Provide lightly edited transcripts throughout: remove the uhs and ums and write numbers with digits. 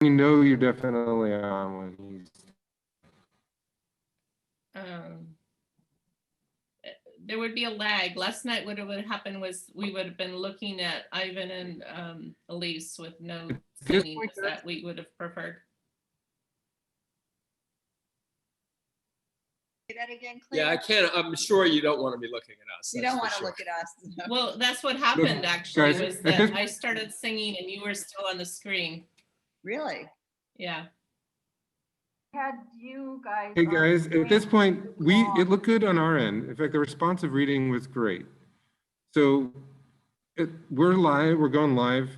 You know you're definitely on when he's. There would be a lag. Last night, what would happen was we would have been looking at Ivan and Elise with no singing that we would have preferred. Say that again, Claire? Yeah, I can't. I'm sure you don't want to be looking at us. You don't want to look at us. No. Well, that's what happened actually, guys, was that I started singing and you were still on the screen. Really? Yeah. Had you guys. Hey guys, at this point, it looked good on our end. In fact, the responsive reading was great. So we're live, we're going live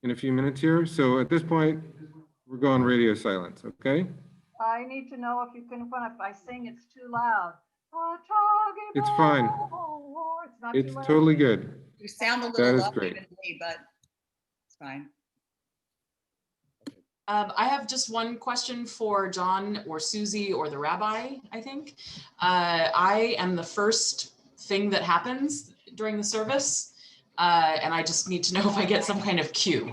in a few minutes here. So at this point, we're going radio silence, okay? I need to know if you can, if I sing, it's too loud. It's fine. It's not It's too loud. totally good. You sound a That little is low great. even to me, but it's fine. I have just one question for John or Susie or the rabbi, I think. I am the first thing that happens during the service, and I just need to know if I get some kind of cue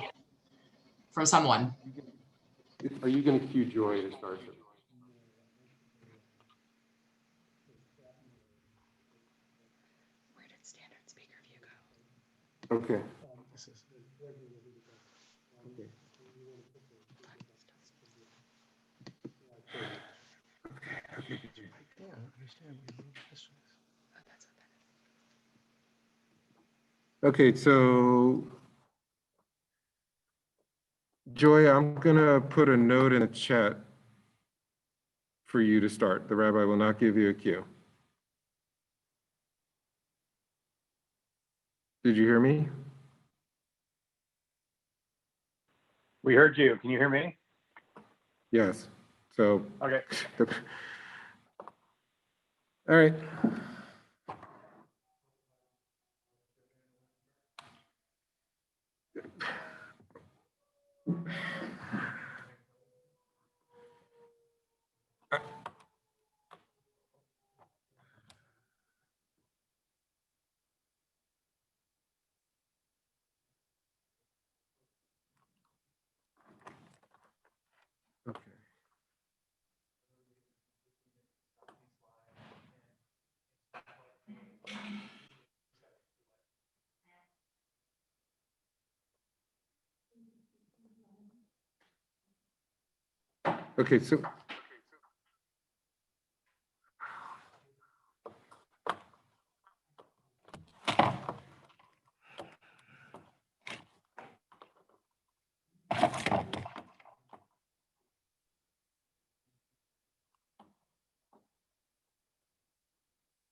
from someone. Are you going to cue Joy to start? Where did standard speaker view go? Okay. Okay, so Joy, I'm gonna put a note in the chat for you to start. The rabbi will not give you a cue. Did you hear me? We heard you. Can you hear me? Yes. So. Okay. All right. Okay. Okay, so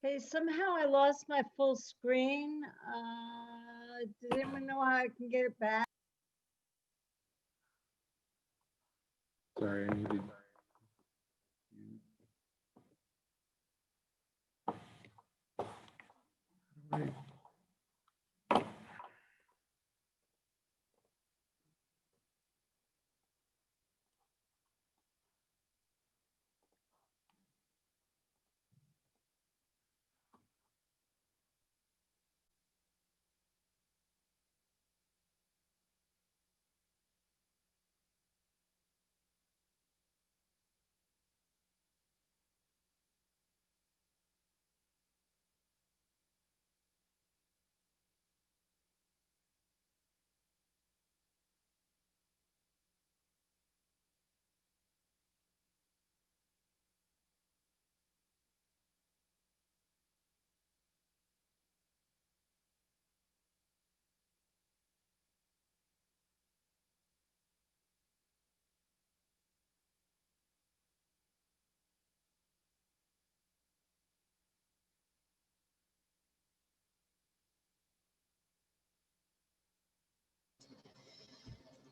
Hey, somehow I lost my full screen. Does anyone know how I can get it back? sorry, I needed. Right.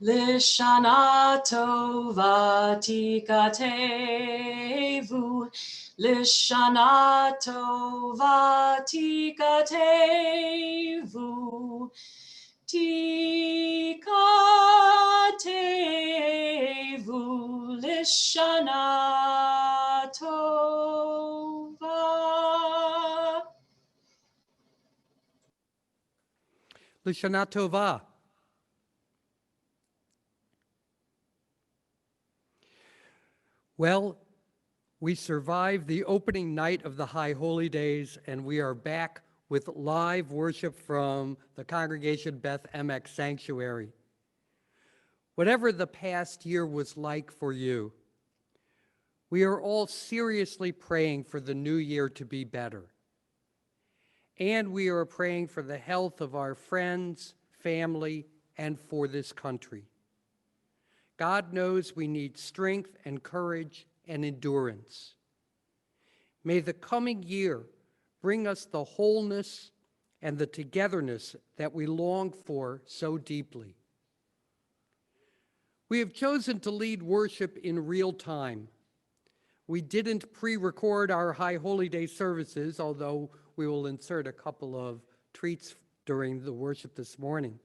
Lishana tova tikatevu, Lishana tova tikatevu, tikatevu, Lishana tova. Lishana Tova. Well, we survived the opening night of the High Holy Days, and we are back with live worship from the Congregation Beth Emek Sanctuary. Whatever the past year was like for you, we are all seriously praying for the new year to be better. And we are praying for the health of our friends, family, and for this country. God knows we need strength and courage and endurance. May the coming year bring us the wholeness and the togetherness that we long for so deeply. We have chosen to lead worship in real time. We didn't pre-record our High Holy Day services, although we will insert a couple of treats during the worship this morning.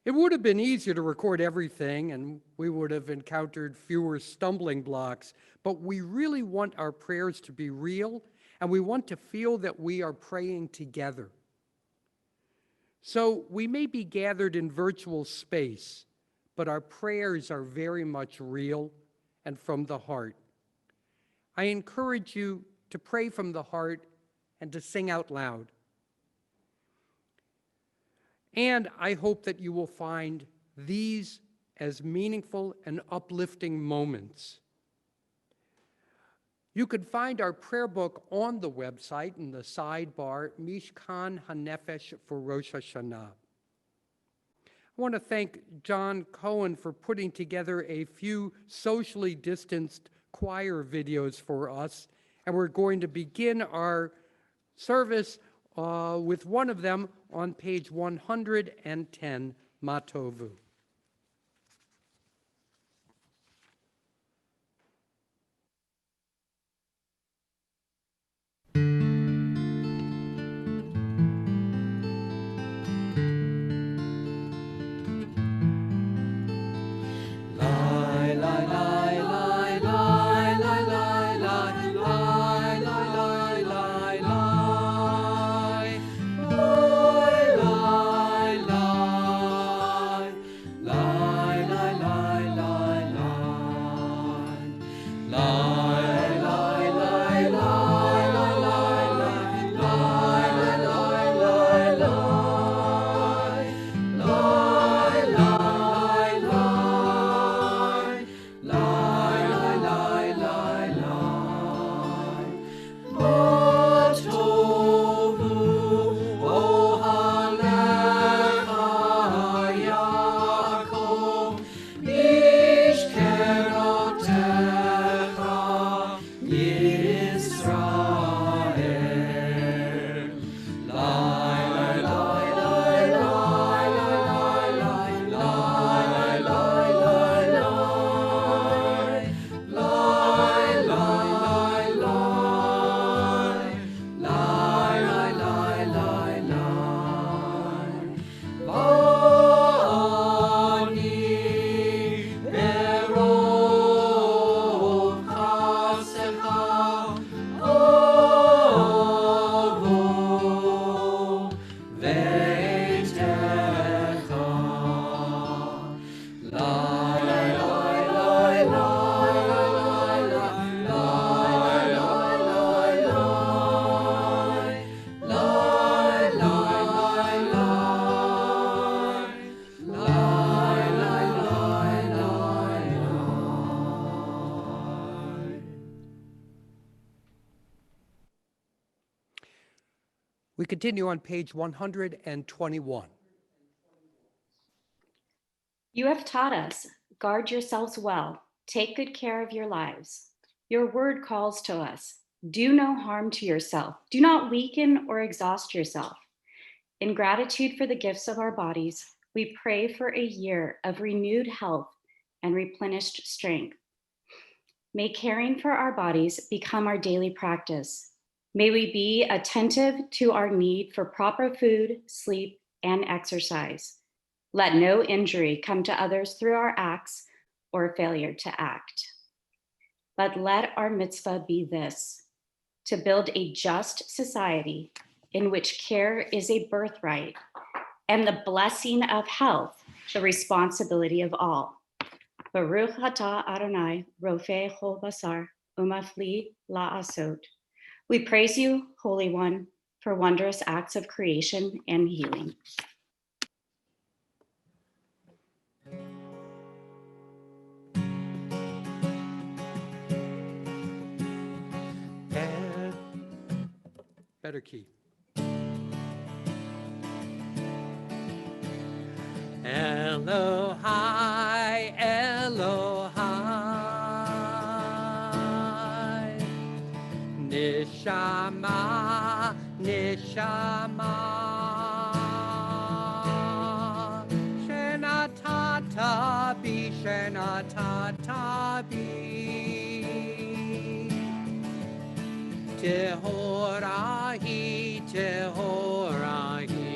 It would have been easier to record everything, and we would have encountered fewer stumbling blocks, but we really want our prayers to be real, and we want to feel that we are praying together. So we may be gathered in virtual space, but our prayers are very much real and from the heart. I encourage you to pray from the heart and to sing out loud. And I hope that you will find these as meaningful and uplifting moments. You can find our prayer book on the website in the sidebar, Mishkan HaNefesh for Rosh Hashanah. I want to thank John Cohen for putting together a few socially distanced choir videos for us, and we're going to begin our service with one of them on page 110, Matovu. We continue on page 121. You have taught us, guard yourselves well, take good care of your lives. Your word calls to us, do no harm to yourself, do not weaken or exhaust yourself. In gratitude for the gifts of our bodies, we pray for a year of renewed health and replenished strength. May caring for our bodies become our daily practice. May we be attentive to our need for proper food, sleep, and exercise. Let no injury come to others through our acts or failure to act. But let our mitzvah be this, to build a just society in which care is a birthright and the blessing of health the responsibility of all. Baruch atah Adonai, Rofei Chol Basar, Umafli La'asot. We praise you, Holy One, for wondrous acts of creation and healing. Better key. Elohai, Elohai, Nishama, Nishama, Shenatata bi, Shenatata bi, Tehorahi, Tehorahi.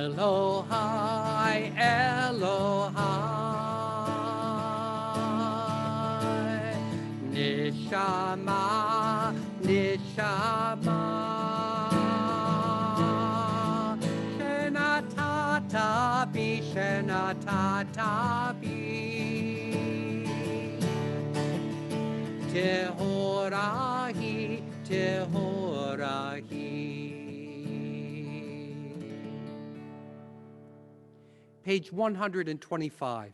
Elohai, Elohai, Nishama, Nishama, Shenatata bi, Shenatata bi, Tehorahi, Tehorahi. Page 125.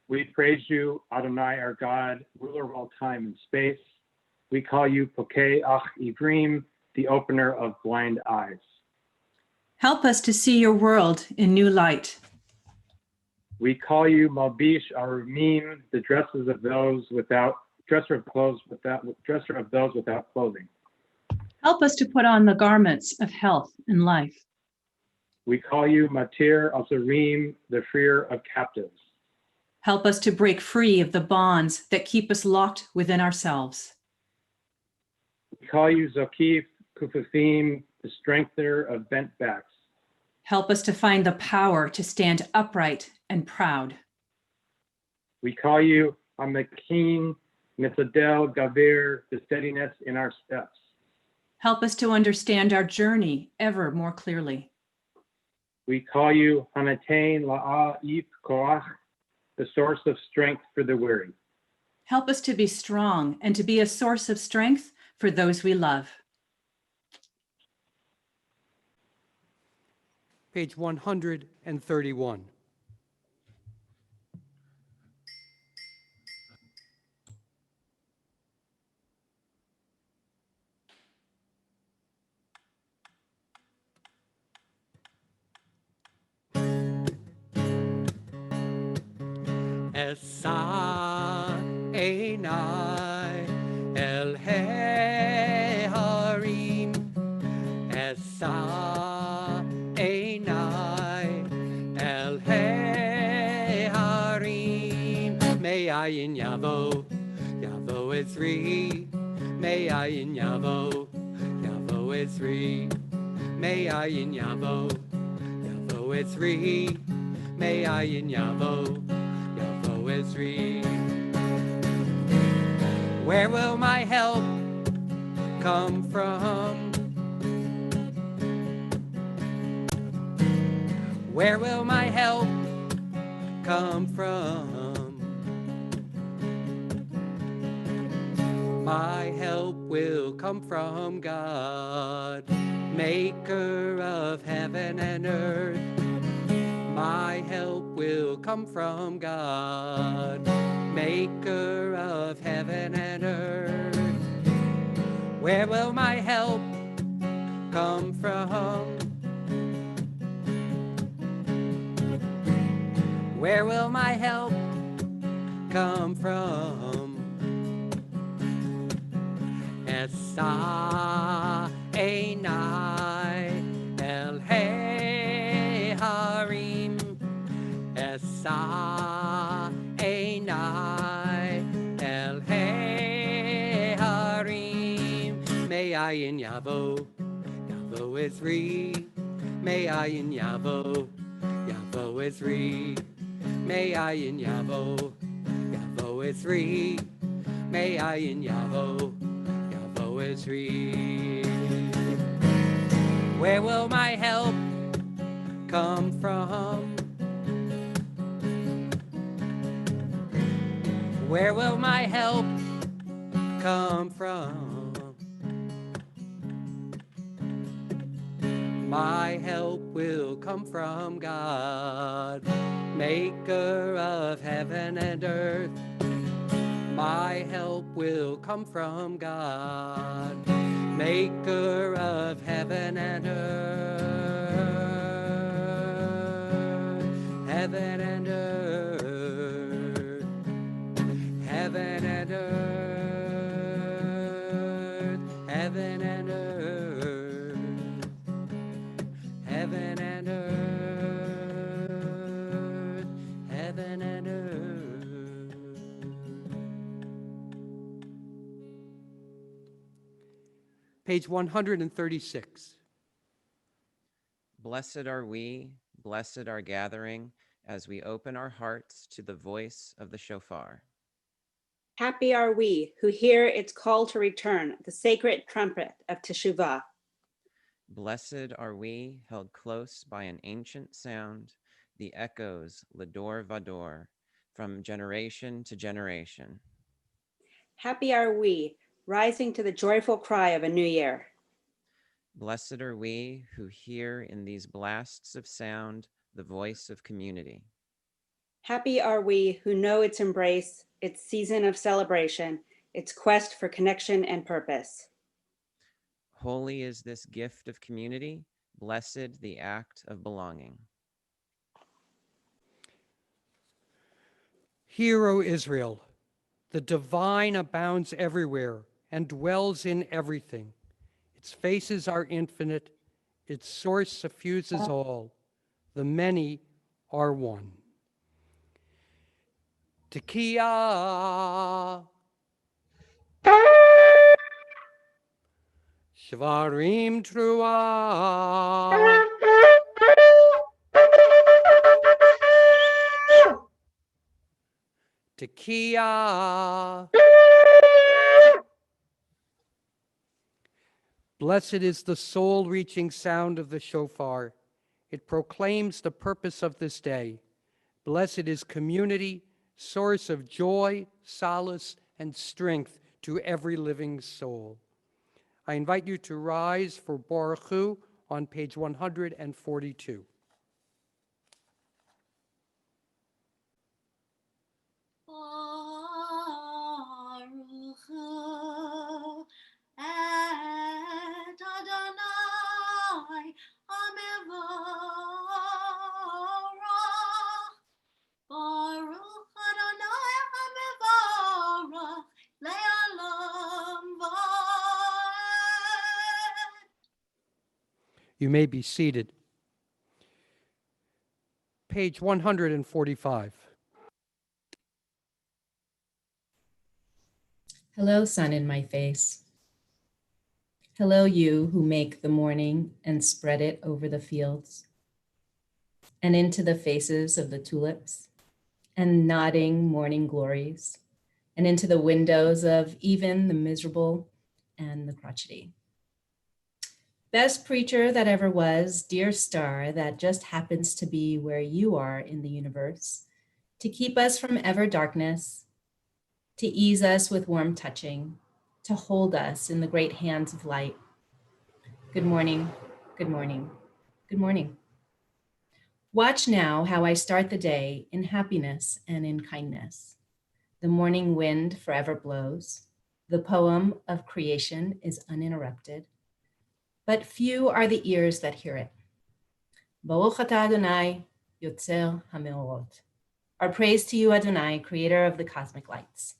We praise you, Adonai, our God, ruler of all time and space. We call you Pokei Ach Ivrim, the opener of blind eyes. Help us to see your world in new light. We call you Malbish Arumim, the dresser of those without clothing. Help us to put on the garments of health and life. We call you Matir Asarim, the freer of captives. Help us to break free of the bonds that keep us locked within ourselves. We call you Zokif Kufafim, the strengthener of bent backs. Help us to find the power to stand upright and proud. We call you Amakim Mitzadel Gavir, the steadiness in our steps. Help us to understand our journey ever more clearly. We call you Hanatain La'if Koach, the source of strength for the weary. Help us to be strong and to be a source of strength for those we love. Page 131. Esa Einai El Harim, Esa Einai El Harim, Me'ayin Yavo, Yavo Ezri, Me'ayin Yavo, Yavo Ezri, Me'ayin Yavo, Yavo Ezri, Me'ayin Yavo, Ezri. Where will my help come from? Where will my help come from? My help will come from God, maker of heaven and earth. My help will come from God, maker of heaven and earth. Where will my help come from? Where will my help come from? Esa Einai El Harim, Esa Einai El Harim, Me'ayin Yavo, Yavo Ezri, Me'ayin Yavo, Yavo Ezri, Me'ayin Yavo, Yavo Ezri, Me'ayin Yavo, Yavo Israel. Where will my help come from? Where will my help come from? My help will come from God, maker of heaven and earth. My help will come from God, maker of heaven and earth. Heaven and earth. Heaven and earth. Heaven and earth. Heaven and earth. Heaven and earth. Page 136. Blessed are we, blessed our gathering, as we open our hearts to the voice of the shofar. Happy are we who hear its call to return, the sacred trumpet of Teshuvah. Blessed are we, held close by an ancient sound, the echoes, Lador Vador, from generation to generation. Happy are we, rising to the joyful cry of a new year. Blessed are we who hear in these blasts of sound the voice of community. Happy are we who know its embrace, its season of celebration, its quest for connection and purpose. Holy is this gift of community, blessed the act of belonging. Hear, O Israel, the divine abounds everywhere and dwells in everything. Its faces are infinite, its source suffuses all. The many are one. Tekiah. Shvarim Truah. Tekiah. Blessed is the soul-reaching sound of the shofar. It proclaims the purpose of this day. Blessed is community, source of joy, solace, and strength to every living soul. I invite you to rise for Baruch Hu on page 142. Baruch Hu et Adonai Hamevorach. Baruch Adonai Hamevorach le'olam va'ed. You may be seated. Page 145. Hello, sun in my face. Hello, you who make the morning and spread it over the fields and into the faces of the tulips and nodding morning glories and into the windows of even the miserable and the crotchety. Best preacher that ever was, dear star that just happens to be where you are in the universe, to keep us from ever darkness, to ease us with warm touching, to hold us in the great hands of light. Good morning, good morning, good morning. Watch now how I start the day in happiness and in kindness. The morning wind forever blows. The poem of creation is uninterrupted, but few are the ears that hear it. Baruch atah Adonai, Yotzer HaMeorot. Our praise to you, Adonai, creator of the cosmic lights.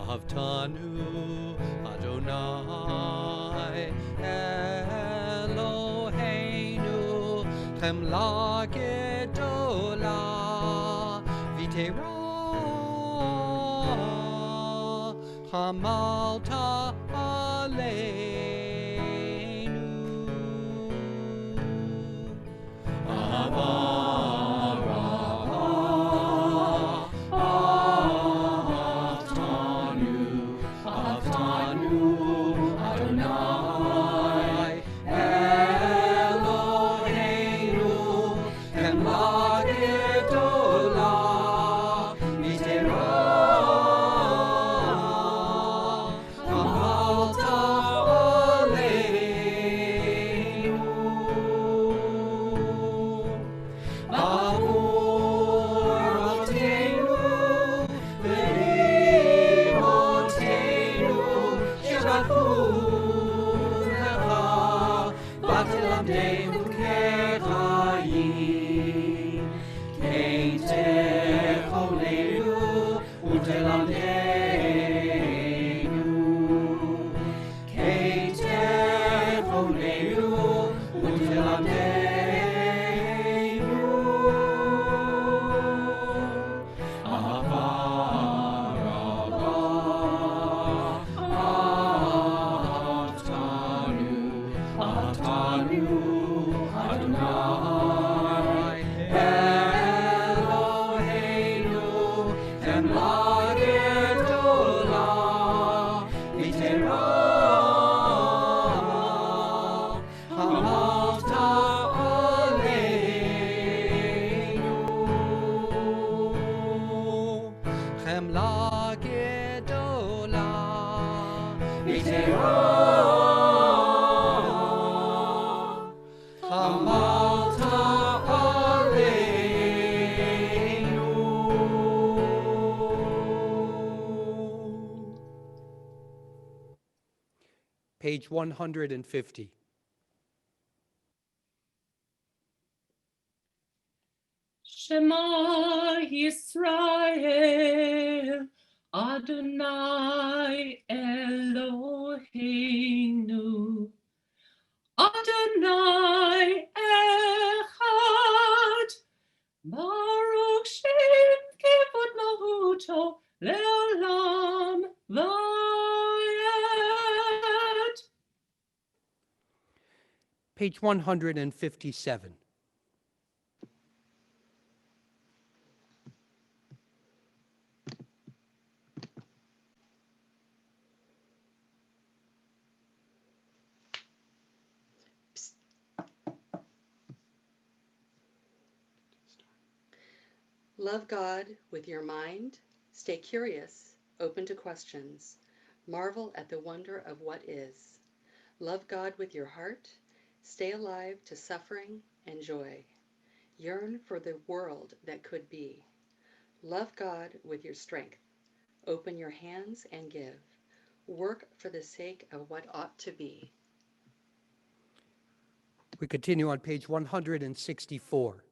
Avtanu, Chemla gedola vitera Hamalta aleinu Adonai Eloheinu Chemla gedola vitera Hamalta aleinu Bavur Avotenu Ve'imotenu Shebatu Lecha V'tilamdenu Kechayim Kein Techolenu U'telamdenu Kein Techolenu U'telamdenu Adonai Eloheinu Chemla gedola vitera Hamalta aleinu Chemla gedola vitera Hamalta aleinu. Page 150. Shema Yisrael, Adonai Eloheinu, Adonai Echad, Baruch Shem Kevod Mahuto Leolam Vayed. Page 157. Love God with your mind, stay curious, open to questions, marvel at the wonder of what is. Love God with your heart, stay alive to suffering and joy. Yearn for the world that could be. Love God with your strength, open your hands and give. Work for the sake of what ought to be. We continue on page 164.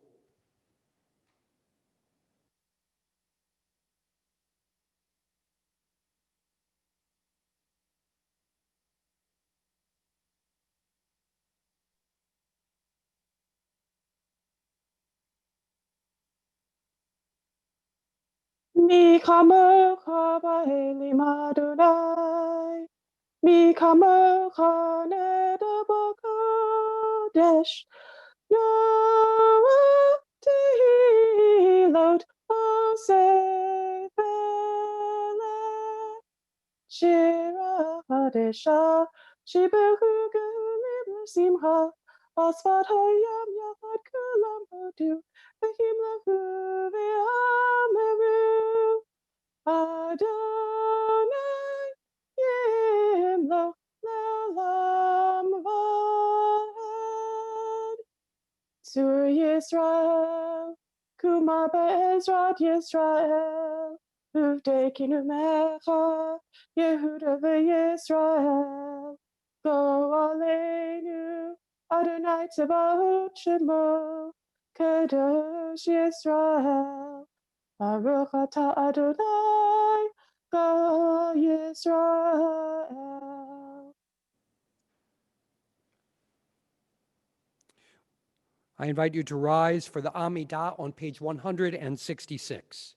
Mi kamocha ba'elim Adonai, mi kamocha nedabah kodesh, Noah tehilot oseh v'eleh, shira hadesha, shibechu gehulim l'simcha, asfat hayam yachad kulam hodu, v'himlechu v'yameru. Adonai Yimlo Le'olam Va'ed. Sur Yisrael, Kuma Be'ezrat Yisrael, Uvdekinu Mecha, Yehuda veYisrael. Go Aleinu, Adonai Tzebaot Shemo, Kadosh Yisrael. Baruch atah Adonai, Go Yisrael. I invite you to rise for the Amidah on page 166.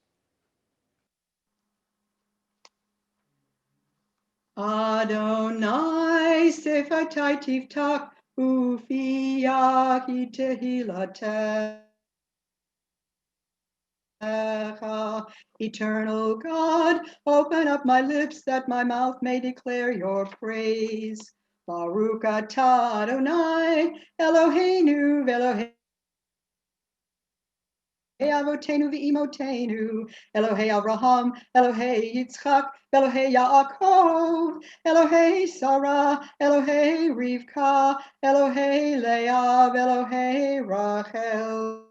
Adonai sefatai tiftach ufiyahi tehilatecha. Eternal God, open up my lips that my mouth may declare your praise. Baruch atah Adonai Eloheinu v'Elohei Avotenu v'imotenu, Elohei Abraham, Elohei Yitzchak, Elohei Yaakov, Elohei Sarah, Elohei Rivka, Elohei Leah, Elohei Rachel.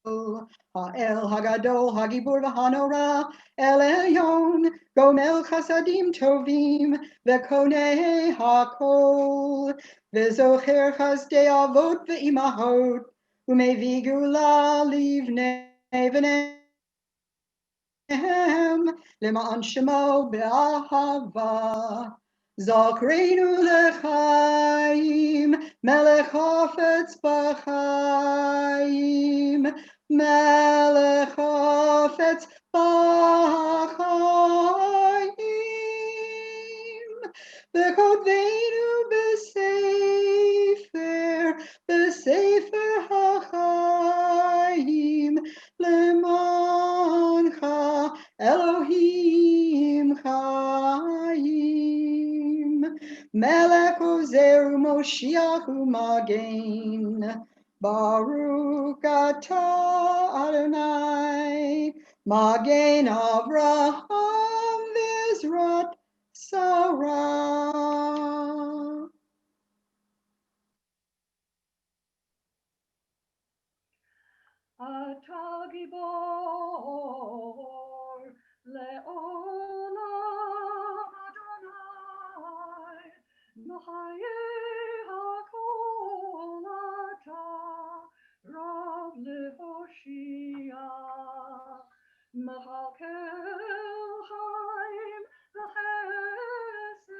Ha'el Hagadol Hagibur v'Hanora, El Elyon, Gomel Chasadim Tovim, V'Konei Hakol, V'Zocher Chazdei Avot v'Imahot, Umevi Gula Livnei V'Nehem, Lema'an Shemo Be'ahava. Zakreinu lechaim, melech hafetz b'chaim, melech hafetz b'chaim. V'kodveinu b'sefer ha'chaim, lemancha Elohim Chaim. Melech Ozer Moshiach U'Magen. Baruch atah Adonai, Magen Avraham V'Ezrat Sarah. Atah Gibor Le'olam Adonai, Mahayeh HaKol Atah Rav Lehoshia, Mahakel Chaim V'Chesed,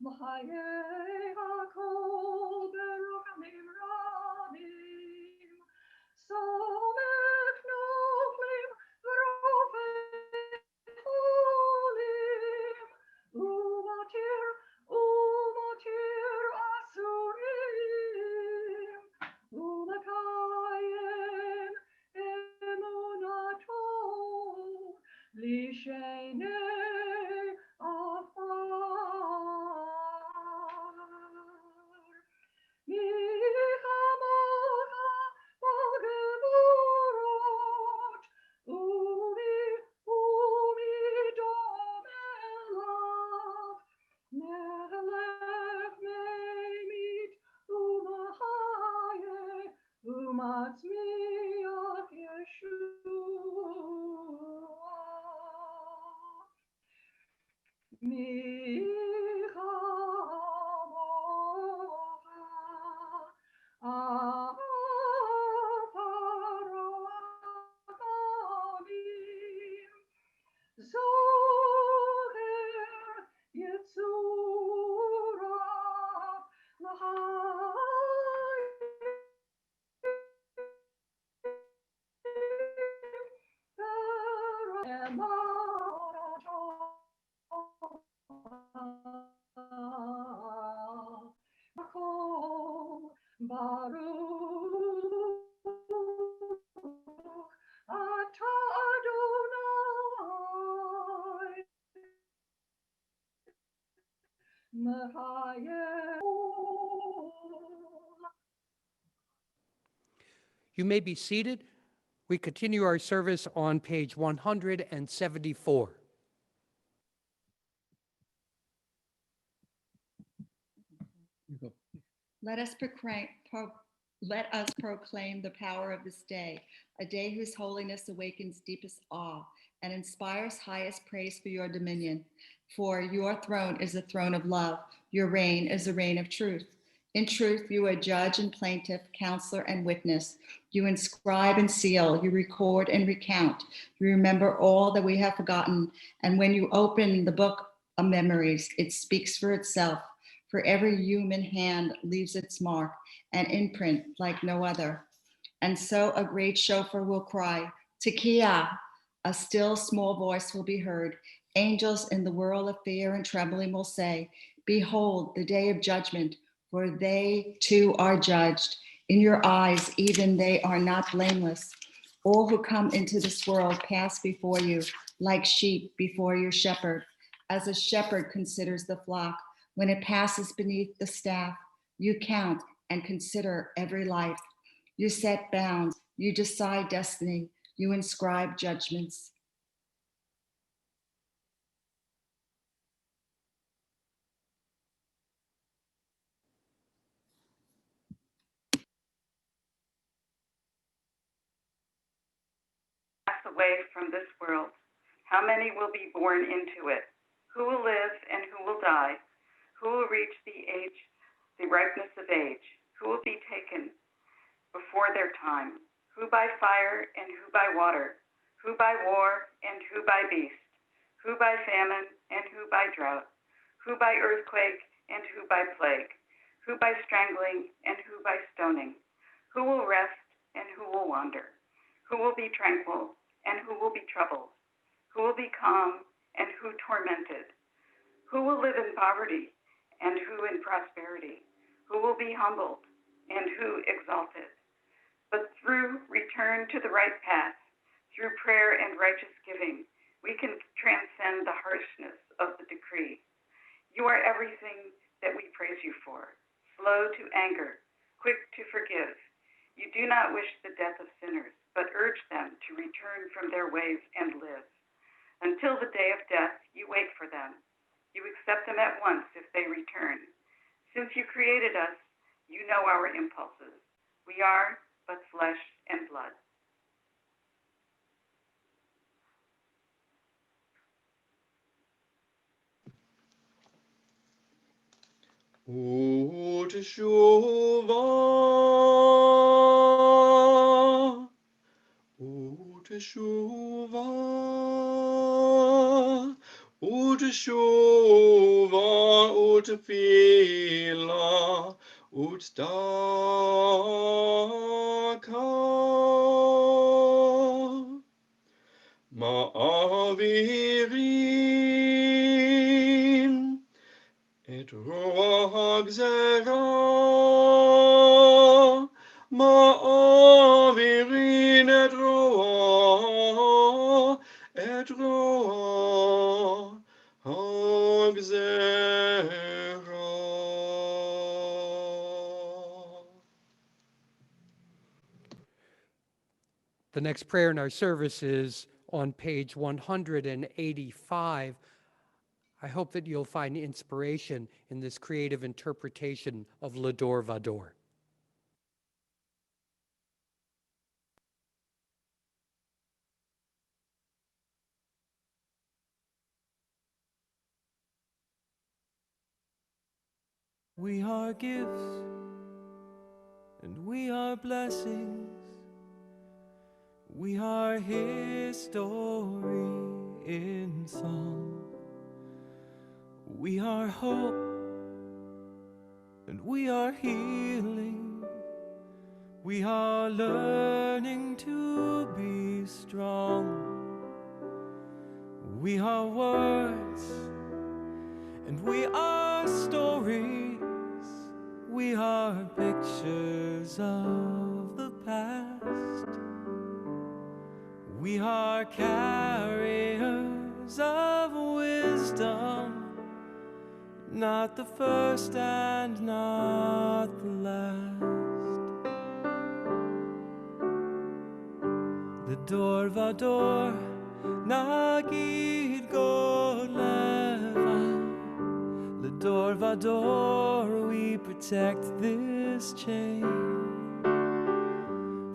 Mahayeh HaKol Beruchim Rabim. Somech noflim v'rofei cholim, umatir asurim, umekayem emunato, lishenei afar. Michamocha Malgeburot, umi domelav, melech meimit umahaye, umatzmiach Yeshua. You may be seated. We continue our service on page 174. Let us proclaim the power of this day, a day whose holiness awakens deepest awe and inspires highest praise for your dominion. For your throne is a throne of love. Your reign is a reign of truth. In truth, you are judge and plaintiff, counselor and witness. You inscribe and seal, you record and recount. You remember all that we have forgotten. And when you open the book of memories, it speaks for itself. for every human hand leaves its mark, an imprint like no other. And so a great shofar will cry, Tekiah. A still small voice will be heard. Angels in the whirl of fear and trembling will say, behold, the day of judgment, for they too are judged. In your eyes, even they are not blameless. All who come into this world pass before you, like sheep before your shepherd. As a shepherd considers the flock, when it passes beneath the staff, you count and consider every life. You set bounds, you decide destiny, you inscribe judgments. Pass away from this world. How many will be born into it? Who will live and who will die? Who will reach the ripeness of age? Who will be taken before their time? Who by fire and who by water? Who by war and who by beast? Who by famine and who by drought? Who by earthquake and who by plague? Who by strangling and who by stoning? Who will rest and who will wander? Who will be tranquil and who will be troubled? Who will be calm and who tormented? Who will live in poverty and who in prosperity? Who will be humbled and who exalted? But through return to the right path, through prayer and righteous giving, we can transcend the harshness of the decree. You are everything that we praise you for, slow to anger, quick to forgive. You do not wish the death of sinners, but urge them to return from their ways and live. Until the day of death, you wait for them. You accept them at once if they return. Since you created us, you know our impulses. We are but flesh and blood. O teshuvah, O teshuvah, O teshuvah, O tefillah, O tzedakah, ma'avirim et roach zerah, ma'avirin et roach hagzerah. The next prayer in our service is on page 185. I hope that you'll find inspiration in this creative interpretation of Lador Vador. We are gifts and we are blessings. We are His story in song. We are hope and we are healing. We are learning to be strong. We are words and we are stories. We are pictures of the past. We are carriers of wisdom, not the first and not the last. Lador Vador, Nagid Goleva. Lador Vador, we protect this chain.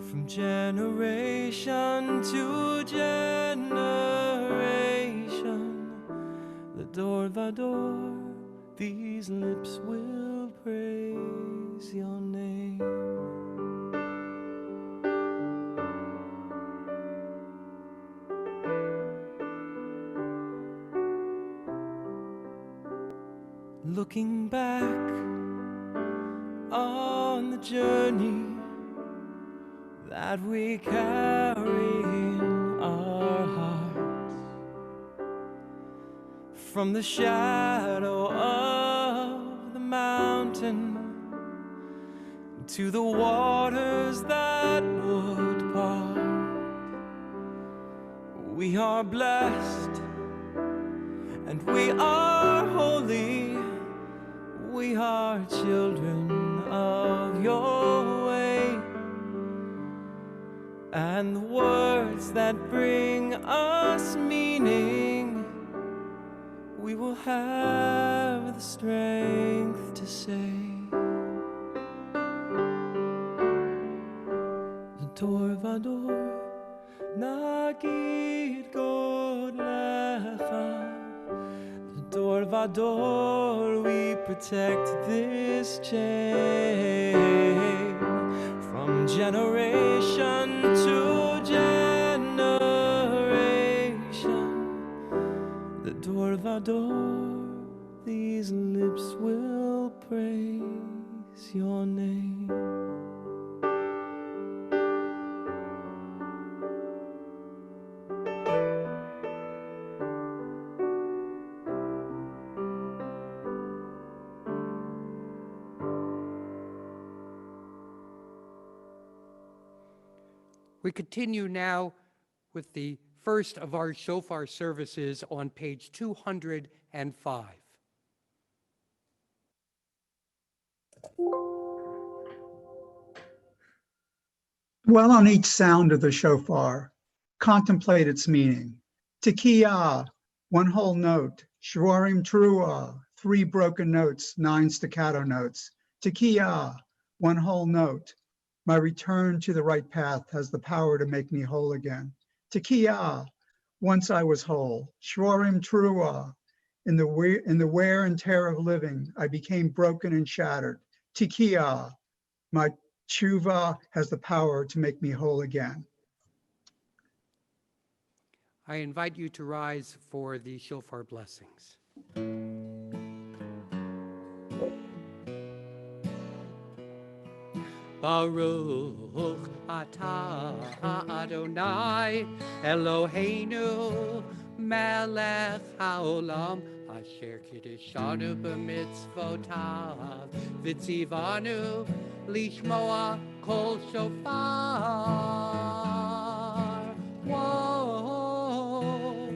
From generation to generation, Lador Vador, these lips will praise your name. looking back on the journey that we carry in our hearts, from the shadow of the mountain to the waters that would part. We are blessed and we are holy. We are children of your way, and the words that bring us meaning, we will have the strength to say. L'dor vador nagid god lecha. L'dor vador we protect this chain, from generation to generation. L'dor vador these lips will praise your name. We continue now with the first of our shofar services on page 205. Dwell on each sound of the shofar. Contemplate its meaning. Tekiah, one whole note. Shrorim Trua, 3 broken notes, 9 staccato notes. Tekiah, one whole note. My return to the right path has the power to make me whole again. Tekiah, once I was whole. Shrorim Trua, in the wear and tear of living, I became broken and shattered. Tekiah, my tshuva has the power to make me whole again. I invite you to rise for the shofar blessings. Baruch atah Adonai Eloheinu melech haolam asher kiddushanu b'mitzvotav v'tzivanu lishmoa kol shofar. Whoa.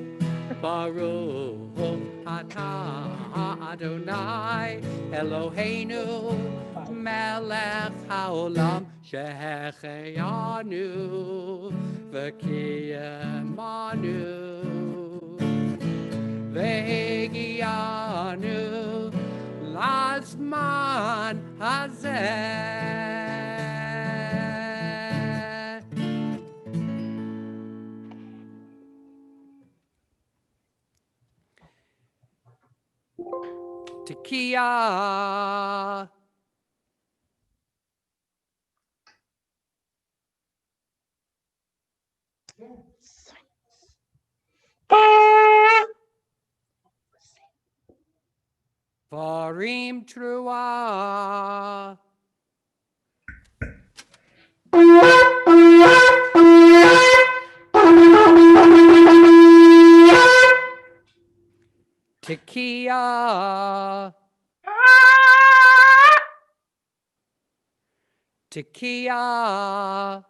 Baruch atah Adonai Eloheinu melech haolam shehecheyanu v'kiyemanu v'hegianu lazman hazeh. Tekiah. Varim Trua. Tekiah. Tekiah.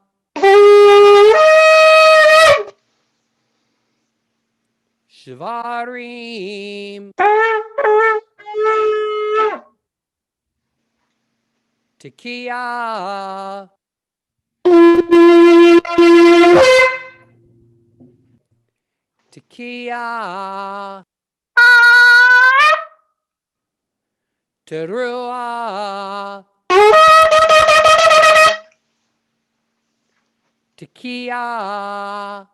Shvarim. Tekiah. Tekiah. Teruah. Tekiah.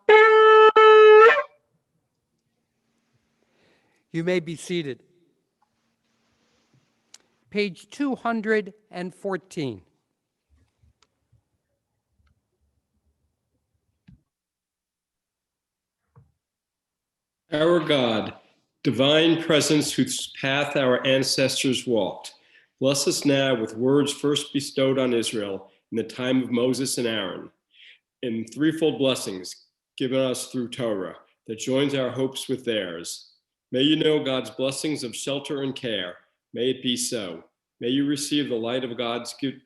You may be seated. Page 214. Our God, Divine presence whose path our ancestors walked, bless us now with words first bestowed on Israel in the time of Moses and Aaron, in threefold blessings given us through Torah that joins our hopes with theirs. May you know God's blessings of shelter and care. May it be so. May you receive the light of God's good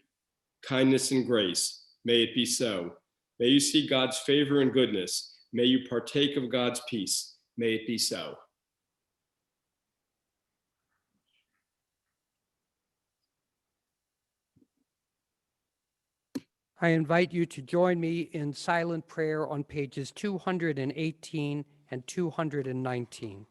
kindness and grace. May it be so. May you see God's favor and goodness. May you partake of God's peace. May it be so. I invite you to join me in silent prayer on pages 218 and 219.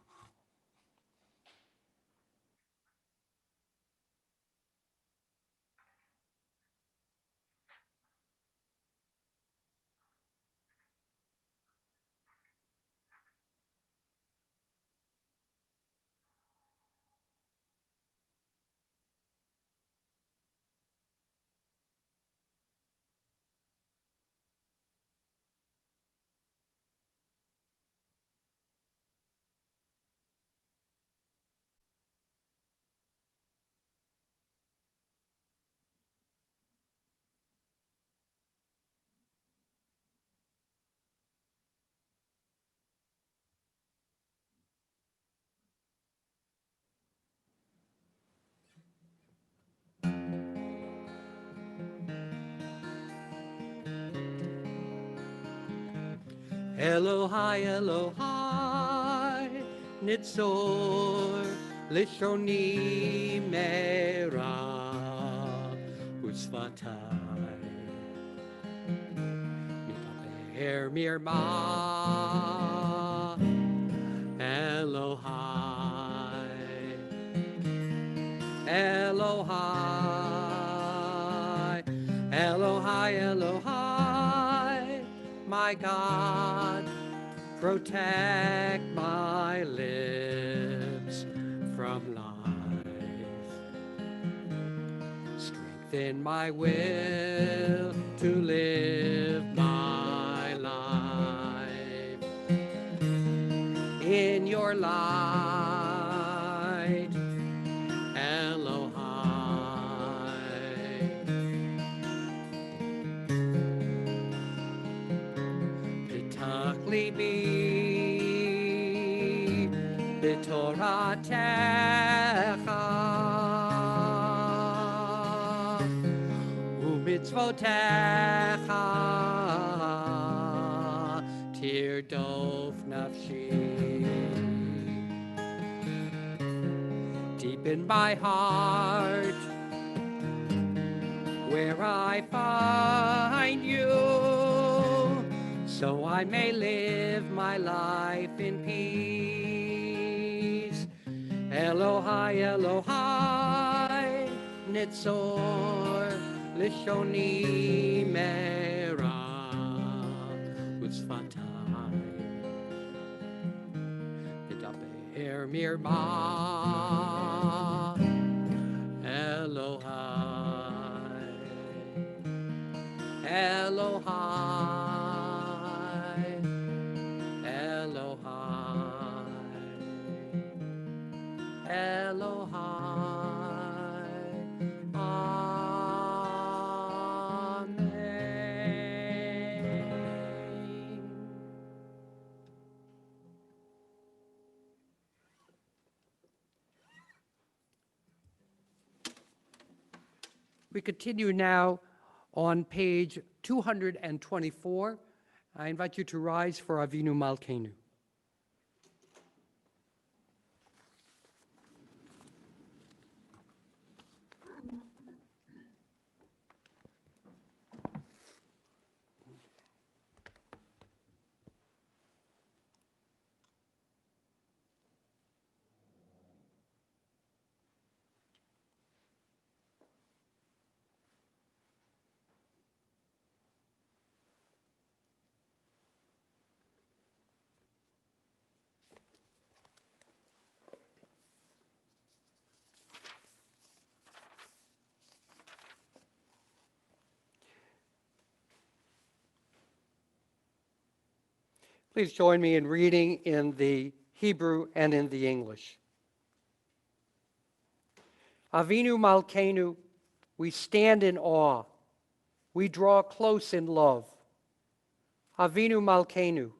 Elohai, Elohai, Nitzor, Lishoni Mera, Usvatai, Mitaper Mirma, Elohai, Elohai, Elohai, Elohai, my God, protect my lips from lies. Strengthen my will to live my life in your light, Elohai. Pitach libi b'toratecha u'mitzvotecha tirdof nafshi. Deep in my heart, where I find you, so I may live my life in peace. Elohai, Elohai, Nitzor, Lishoni Mera, Utzvatai, V'daber Mirma, Elohai, Elohai, Elohai, Elohai, Amen. We continue now on page 224. I invite you to rise for Avinu Malkeinu. Please join me in reading in the Hebrew, and in the English. Avinu Malkeinu, we stand in awe. We draw close in love. Avinu Malkeinu,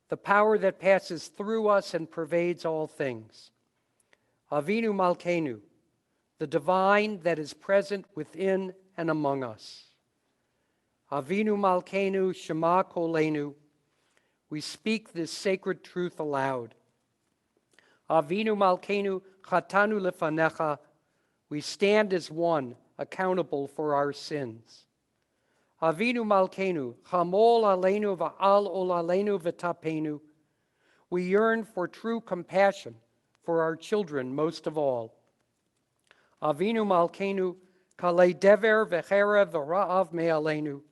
the power that passes through us and pervades all things. Avinu Malkeinu, the divine that is present within and among us. Avinu Malkeinu Shema Kolenu, we speak this sacred truth aloud. Avinu Malkeinu Chatanu Lefanecha, we stand as one, accountable for our sins. Avinu Malkeinu Chamol Aleinu Va'al Ol Aleinu V'tapenu, we yearn for true compassion for our children most of all. Avinu Malkeinu Kalei Dever V'chera V'ra'av Me'aleinu,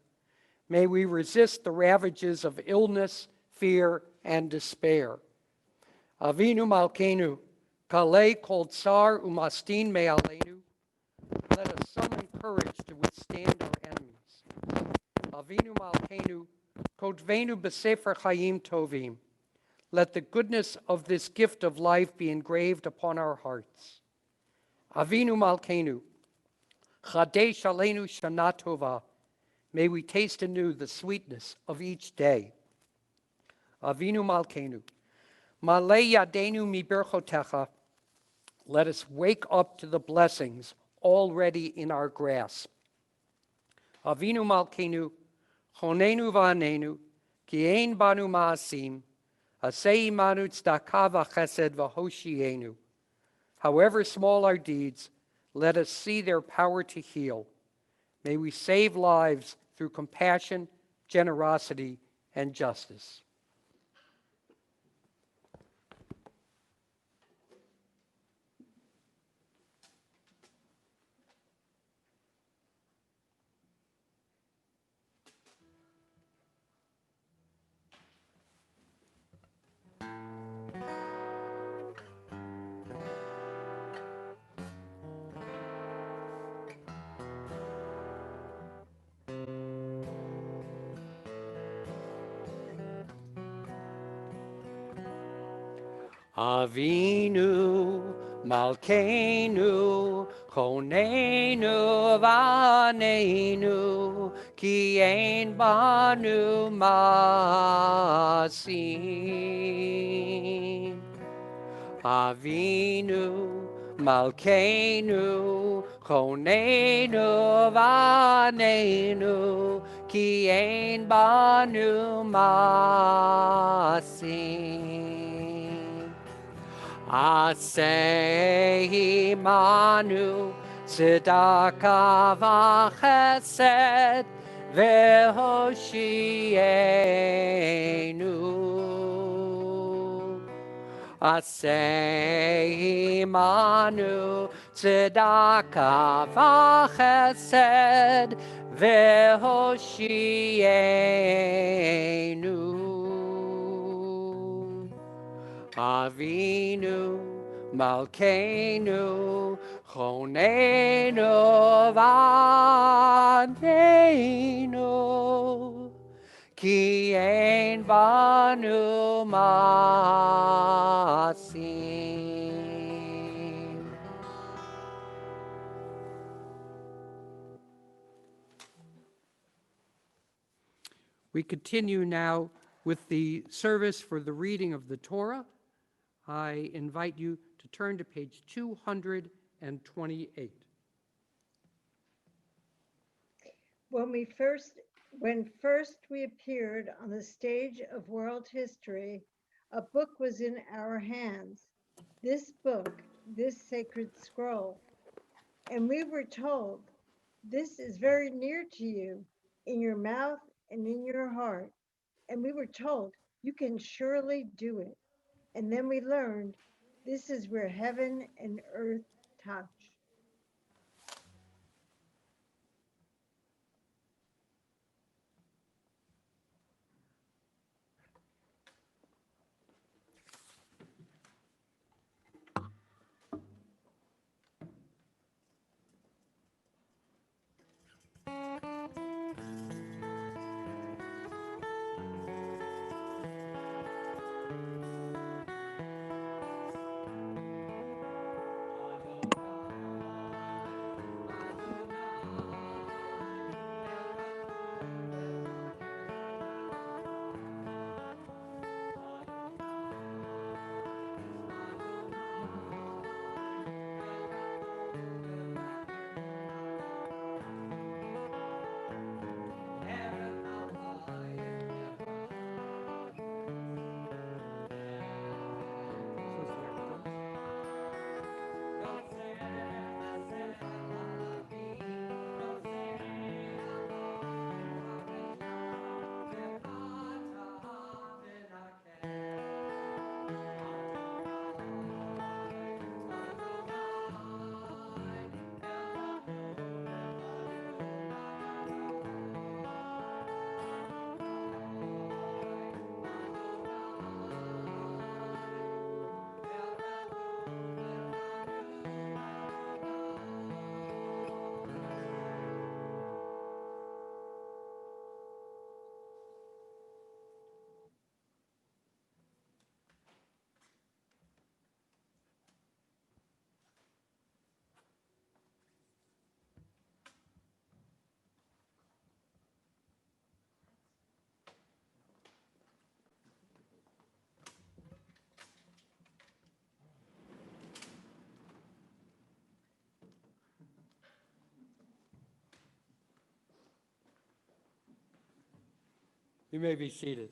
may we resist the ravages of illness, fear, and despair. Avinu Malkeinu, Kalei Kol Tsar Umastin Me'aleinu, let us summon courage to withstand our enemies. Avinu Malkeinu, Kotvenu B'Sefer Chaim Tovim, let the goodness of this gift of life be engraved upon our hearts. Avinu Malkeinu, Chadesh Aleinu Shana Tova, may we taste anew the sweetness of each day. Avinu Malkeinu, Malei Yadenu Mi Berchotecha, let us wake up to the blessings already in our grasp. Avinu Malkeinu, Chonenu V'anenu, Ki ein banu ma'asim, Asei manu tzedakah v'chesed v'hoshienu. However small our deeds, let us see their power to heal. May we save lives through compassion, generosity, and justice. Avinu Malkeinu Chonenu V'anenu Ki ein banu ma'asim. Avinu Malkeinu Chonenu V'anenu Ki ein banu ma'asim. Aseh imanu tzedakah v'chesed v'hoshienu. Aseh imanu tzedakah v'chesed v'hoshienu. Avinu Malkeinu Chonenu V'anenu Ki ein banu ma'asim. We continue now with the service for the reading of the Torah. I invite you to turn to page 228. When first we appeared on the stage of world history, a book was in our hands. This book, this sacred scroll. And we were told, this is very near to you, in your mouth and in your heart. And we were told, you can surely do it. And then we learned, this is where heaven and earth touch. You may be seated.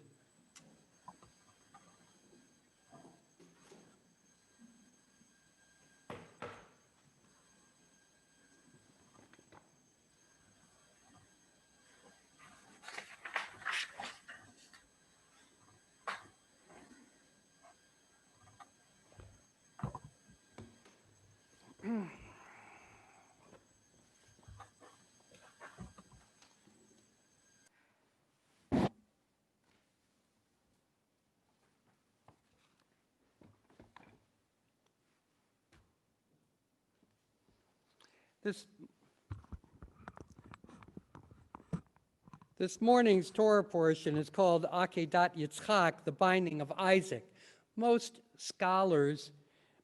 This morning's Torah portion is called Akedat Yitzchak, the binding of Isaac. Most scholars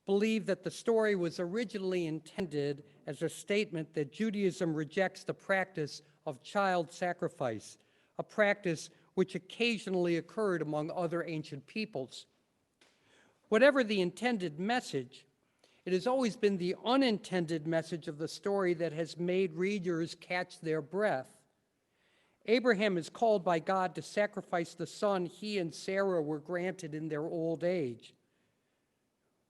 believe that the story was originally intended as a statement that Judaism rejects the practice of child sacrifice, a practice which occasionally occurred among other ancient peoples. Whatever the intended message, it has always been the unintended message of the story that has made readers catch their breath. Abraham is called by God to sacrifice the son he and Sarah were granted in their old age.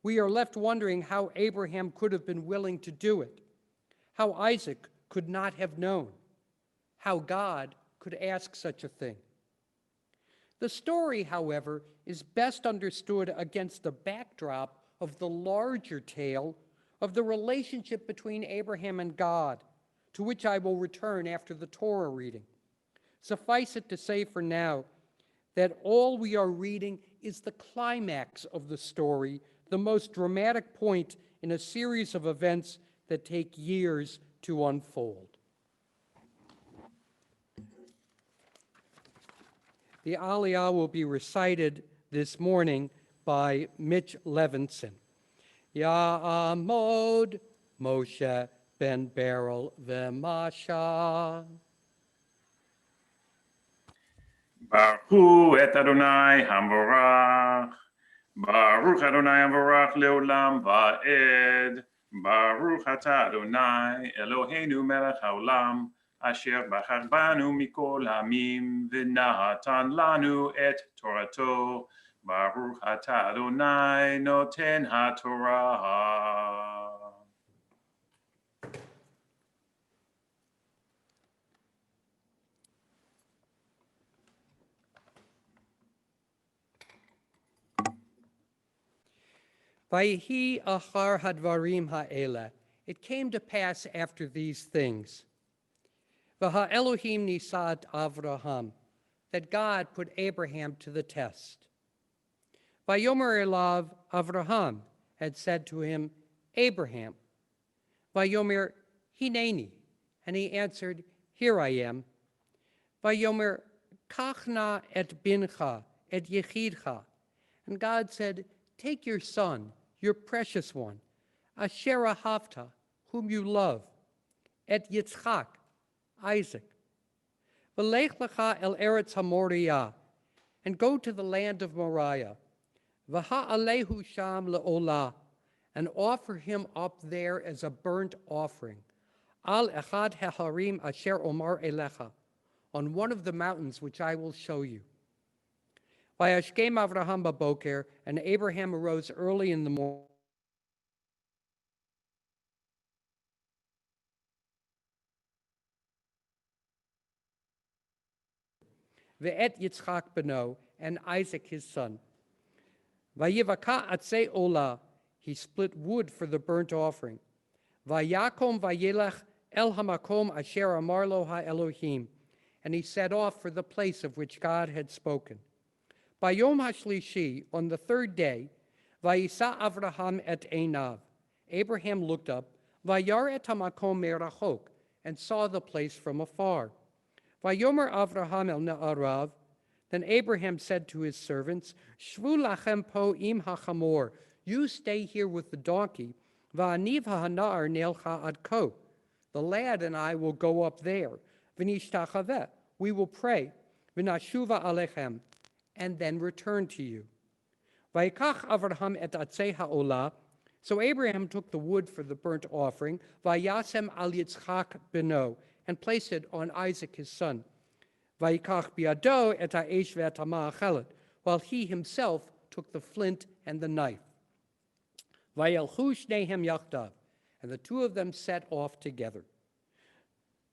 We are left wondering how Abraham could have been willing to do it, how Isaac could not have known, how God could ask such a thing. The story, however, is best understood against the backdrop of the larger tale of the relationship between Abraham and God, to which I will return after the Torah reading. Suffice it to say for now that all we are reading is the climax of the story, the most dramatic point in a series of events that take years to unfold. The Aliyah will be recited this morning by Mitch Levinson. Ya'amod Moshe ben Beryl v'Masha. Baruch et Adonai Hamvorach. Baruch Adonai Hamvorach leolam va'ed. Baruch atah Adonai Eloheinu melech haolam. Asher bachar banu mikol hamim v'natan lanu et Torato. Baruch atah Adonai noten haTorah. Vayhi achar hadvarim ha'ela. It came to pass after these things. Vaha Elohim nisat Avraham, that God put Abraham to the test. Vayomer elav Avraham had said to him, Abraham. Vayomer hineni, and he answered, Here I am. Vayomer kachna et bincha et yechidcha, and God said, Take your son, your precious one, Asher ahavta, whom you love, et Yitzchak, Isaac. V'lech lecha el eretz haMoriah, and go to the land of Moriah. V'ha'alehu sham le'olah, and offer him up there as a burnt offering. Al echad haharim asher omar elecha, on one of the mountains which I will show you. Vayashkem Avraham baboker, and Abraham arose early in the morning. Ve'et Yitzchak beno, and Isaac his son. Vayivaka atzei olah, he split wood for the burnt offering. Vayakom vayelech el hamakom asher amar lo ha'Elohim, and he set off for the place of which God had spoken. Bayom hashlishi, on the third day, vayisa Avraham et einav, Abraham looked up, vayar et hamakom merachok, and saw the place from afar. Vayomer Avraham el Na'arav, then Abraham said to his servants, Shvu lachem po im hachamor, you stay here with the donkey, va'aniv ha'anar neilcha ad ko, the lad and I will go up there, v'nishtachaveh, we will pray, v'nashuva alechem, and then return to you. Vayikach Avraham et atzei ha'olah, so Abraham took the wood for the burnt offering, vayasem al Yitzchak beno, and placed it on Isaac his son. Vayikach biado et ha'esh ve'et ha'ma'achelet, while he himself took the flint and the knife. Vayelchu shnehem yachdav, and the two of them set off together.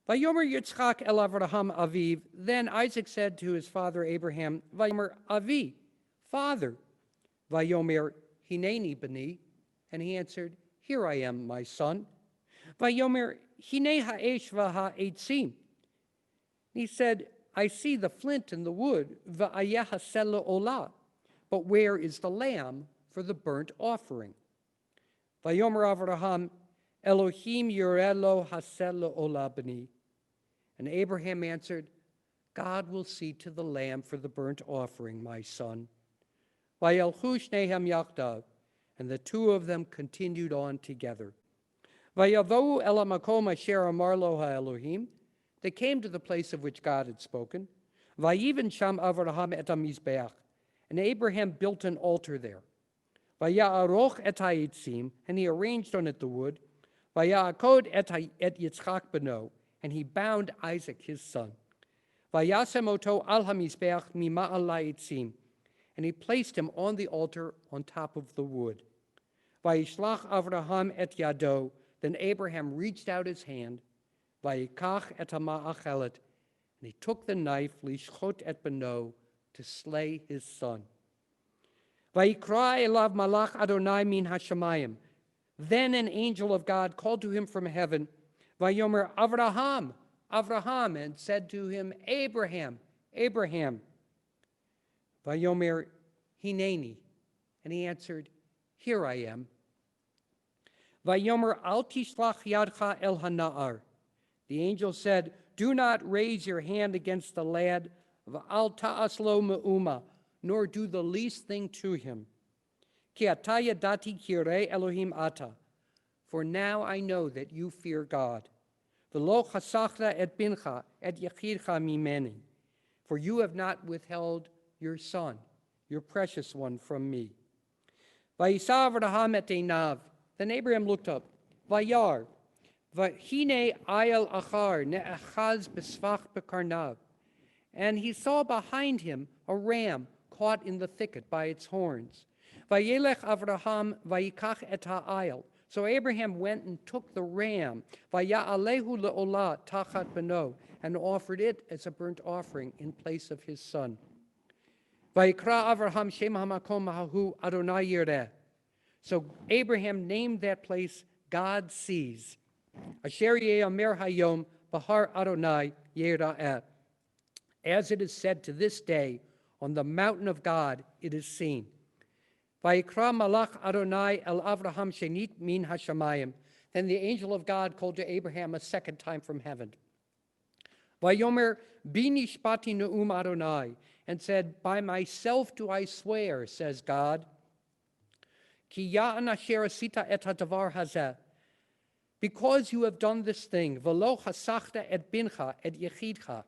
Vayomer Yitzchak el Avraham aviv, then Isaac said to his father Abraham, Vayomer avi, father. Vayomer hineni bani, and he answered, here I am, my son. Vayomer hine ha'esh v'ha'etzim. He said, I see the flint and the wood, va'ayeh hasel olah, but where is the lamb for the burnt offering? Vayomer Avraham, Elohim yorelo hasel olah bani. And Abraham answered, God will see to the lamb for the burnt offering, my son. Vayelchu shnehem yachdav, and the two of them continued on together. Vayavohu el hamakom asher amar lo ha'Elohim. They came to the place of which God had spoken. Vayiven sham Avraham et hamizbeach, and Abraham built an altar there. Vaya'aroch et ha'itzim, and he arranged on it the wood. Vaya'akod et Yitzchak beno, and he bound Isaac his son. Vayasem oto al hamizbeach mima'al la'itzim, and he placed him on the altar on top of the wood. Vayishlach Avraham et yado, then Abraham reached out his hand. Vayikach et ha'ma'achelet, and he took the knife, lishchot et beno, to slay his son. Vayikra elav malach Adonai min hashamayim. Then an angel of God called to him from heaven, Vayomer Avraham, Avraham, and said to him, Abraham, Abraham. Vayomer hineni, and he answered, here I am. Vayomer al tishlach yadcha el hana'ar. The angel said, do not raise your hand against the lad, v'al ta'as lo me'uma, nor do the least thing to him. Ki ata yadati kirei Elohim ata, for now I know that you fear God. V'lo chasachta et bincha et yachidcha mimeni, for you have not withheld your son, your precious one, from me. Vayisa Avraham et einav, then Abraham looked up. Vayar, v'hine ayel achar ne'achaz b'svach b'karnav, and he saw behind him a ram caught in the thicket by its horns. Vayelech Avraham vayikach et ha'ayel. So Abraham went and took the ram, vaya'alehu le'olah tachat beno, and offered it as a burnt offering in place of his son. Vayikra Avraham shem hamakom hahu Adonai yireh. So Abraham named that place God sees. Asher ye'amer hayom bahar Adonai yireh. As it is said to this day, on the mountain of God it is seen. Vayikra malach Adonai el Avraham shenit min hashamayim. Then the angel of God called to Abraham a second time from heaven. Vayomer bini shpati ne'um Adonai, and said, by myself do I swear, says God. Ki ya'an asher asita et hadavar hazeh. Because you have done this thing, v'lo chasachta et bincha et yechidcha,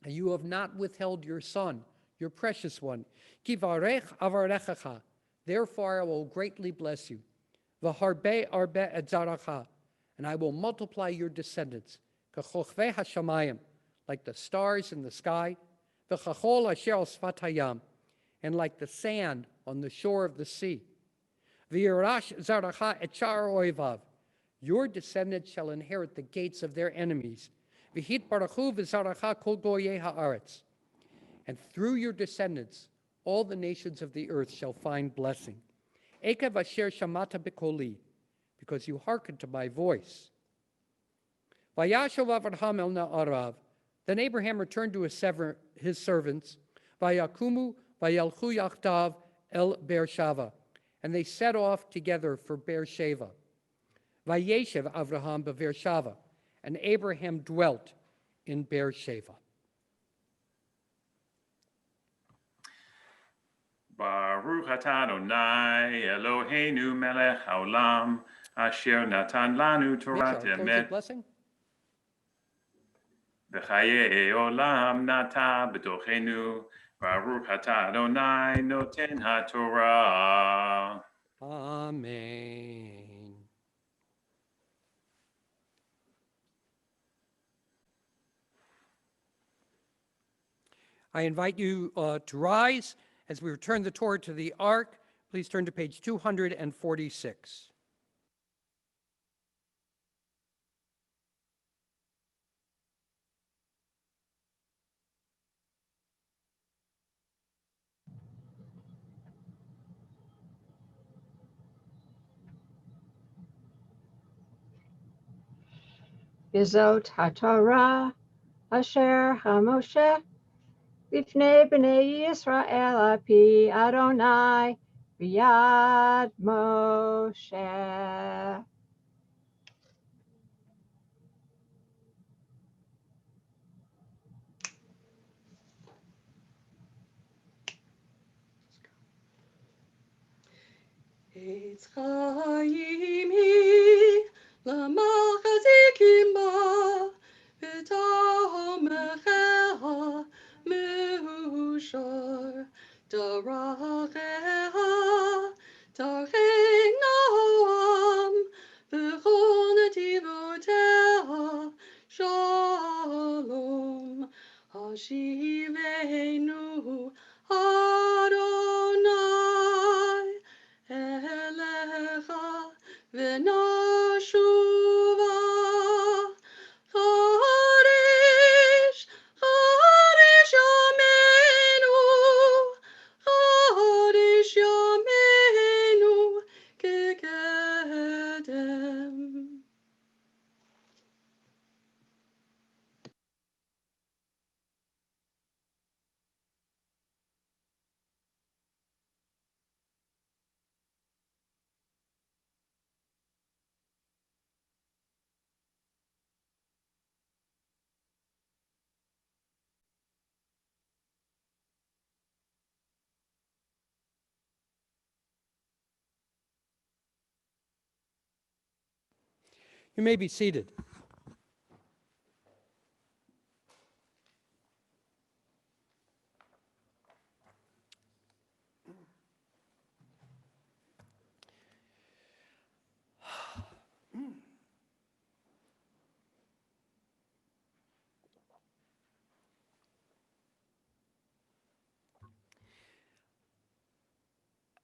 and you have not withheld your son, your precious one. Ki varech avarechacha. Therefore I will greatly bless you. V'harbe arbe et zaracha, and I will multiply your descendants. K'chochvei hashamayim, like the stars in the sky. V'chachol asher al sfat hayam, and like the sand on the shore of the sea. V'yirash zaracha et sha'ar oivav, your descendants shall inherit the gates of their enemies. V'hit barachu v'zaracha kol goyei haaretz, and through your descendants all the nations of the earth shall find blessing. Ekev asher shamata b'koli, because you hearkened to my voice. Vayashov Avraham el na'arav. Then Abraham returned to his servants. Vayakumu vayelchu yachdav el Beersheva, and they set off together for Beersheva. Vayeshev Avraham be'Beersheva, and Abraham dwelt in Beersheva. Baruch atah Adonai Eloheinu melech haolam asher natan lanu Torah emet Blessing. v'chayei olam nata b'tochenu. Baruch atah Adonai noten haTorah. Amen. I invite you to rise as we return the Torah to the Ark. Please turn to page 246. Bizot HaTorah Asher HaMoshe Bifnei Bnei Yisrael Api Adonai B'yad Moshe. Eitz Chaim hi l'malchazikim ba v'tomecheha mehushar daracheha darchei noam v'chol netivoteha shalom hashivenu Adonai Elecha v'nashuva Charish, Charish Yameinu Charish Yameinu Kekedem. You may be seated.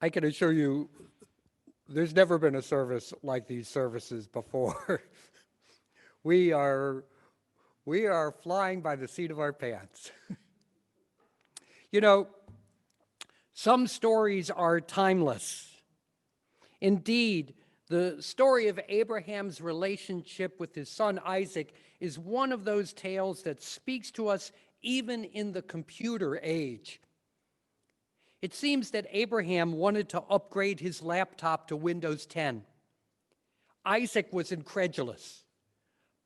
I can assure you, there's never been a service like these services before. We are flying by the seat of our pants. You know, some stories are timeless. Indeed, the story of Abraham's relationship with his son Isaac is one of those tales that speaks to us even in the computer age. It seems that Abraham wanted to upgrade his laptop to Windows 10. Isaac was incredulous.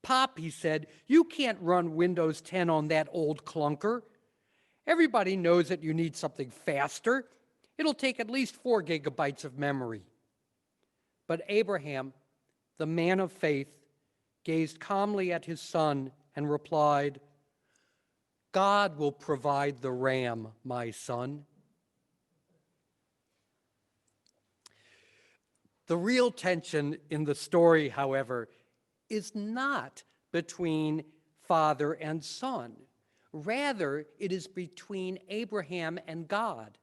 "Pop," he said, "you can't run Windows 10 on that old clunker. Everybody knows that you need something faster. It'll take at least 4 gigabytes of memory." But Abraham, the man of faith, gazed calmly at his son and replied, "God will provide the RAM, my son." The real tension in the story, however, is not between father and son. Rather, it is between Abraham and God.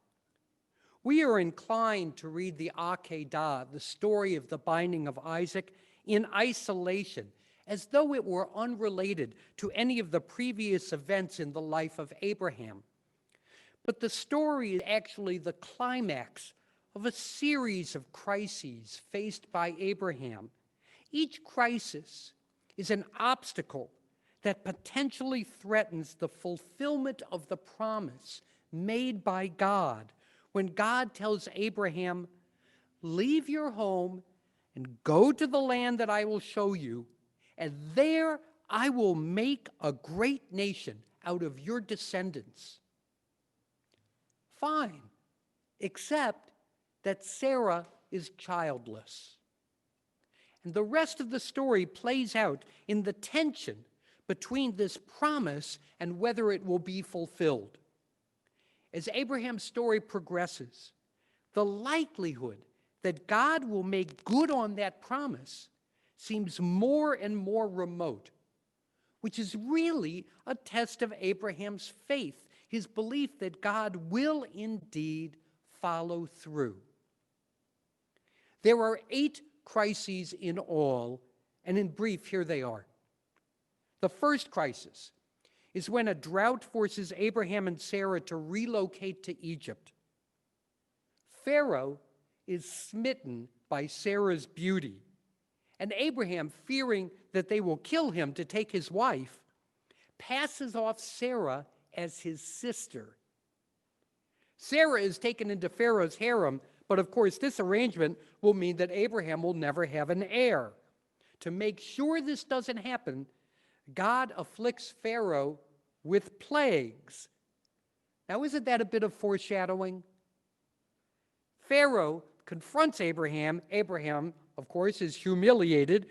We are inclined to read the Akedah, the story of the binding of Isaac, in isolation, as though it were unrelated to any of the previous events in the life of Abraham. But the story is actually the climax of a series of crises faced by Abraham. Each crisis is an obstacle that potentially threatens the fulfillment of the promise made by God when God tells Abraham, "Leave your home and go to the land that I will show you, and there I will make a great nation out of your descendants." Fine, except that Sarah is childless. And the rest of the story plays out in the tension between this promise and whether it will be fulfilled. As Abraham's story progresses, the likelihood that God will make good on that promise seems more and more remote, which is really a test of Abraham's faith his belief that God will indeed follow through. There are 8 crises in all, and in brief, here they are. The first crisis is when a drought forces Abraham and Sarah to relocate to Egypt. Pharaoh is smitten by Sarah's beauty, and Abraham, fearing that they will kill him to take his wife, passes off Sarah as his sister. Sarah is taken into Pharaoh's harem, but of course this arrangement will mean that Abraham will never have an heir. To make sure this doesn't happen, God afflicts Pharaoh with plagues. Now, isn't that a bit of foreshadowing? Pharaoh confronts Abraham. Abraham, of course, is humiliated,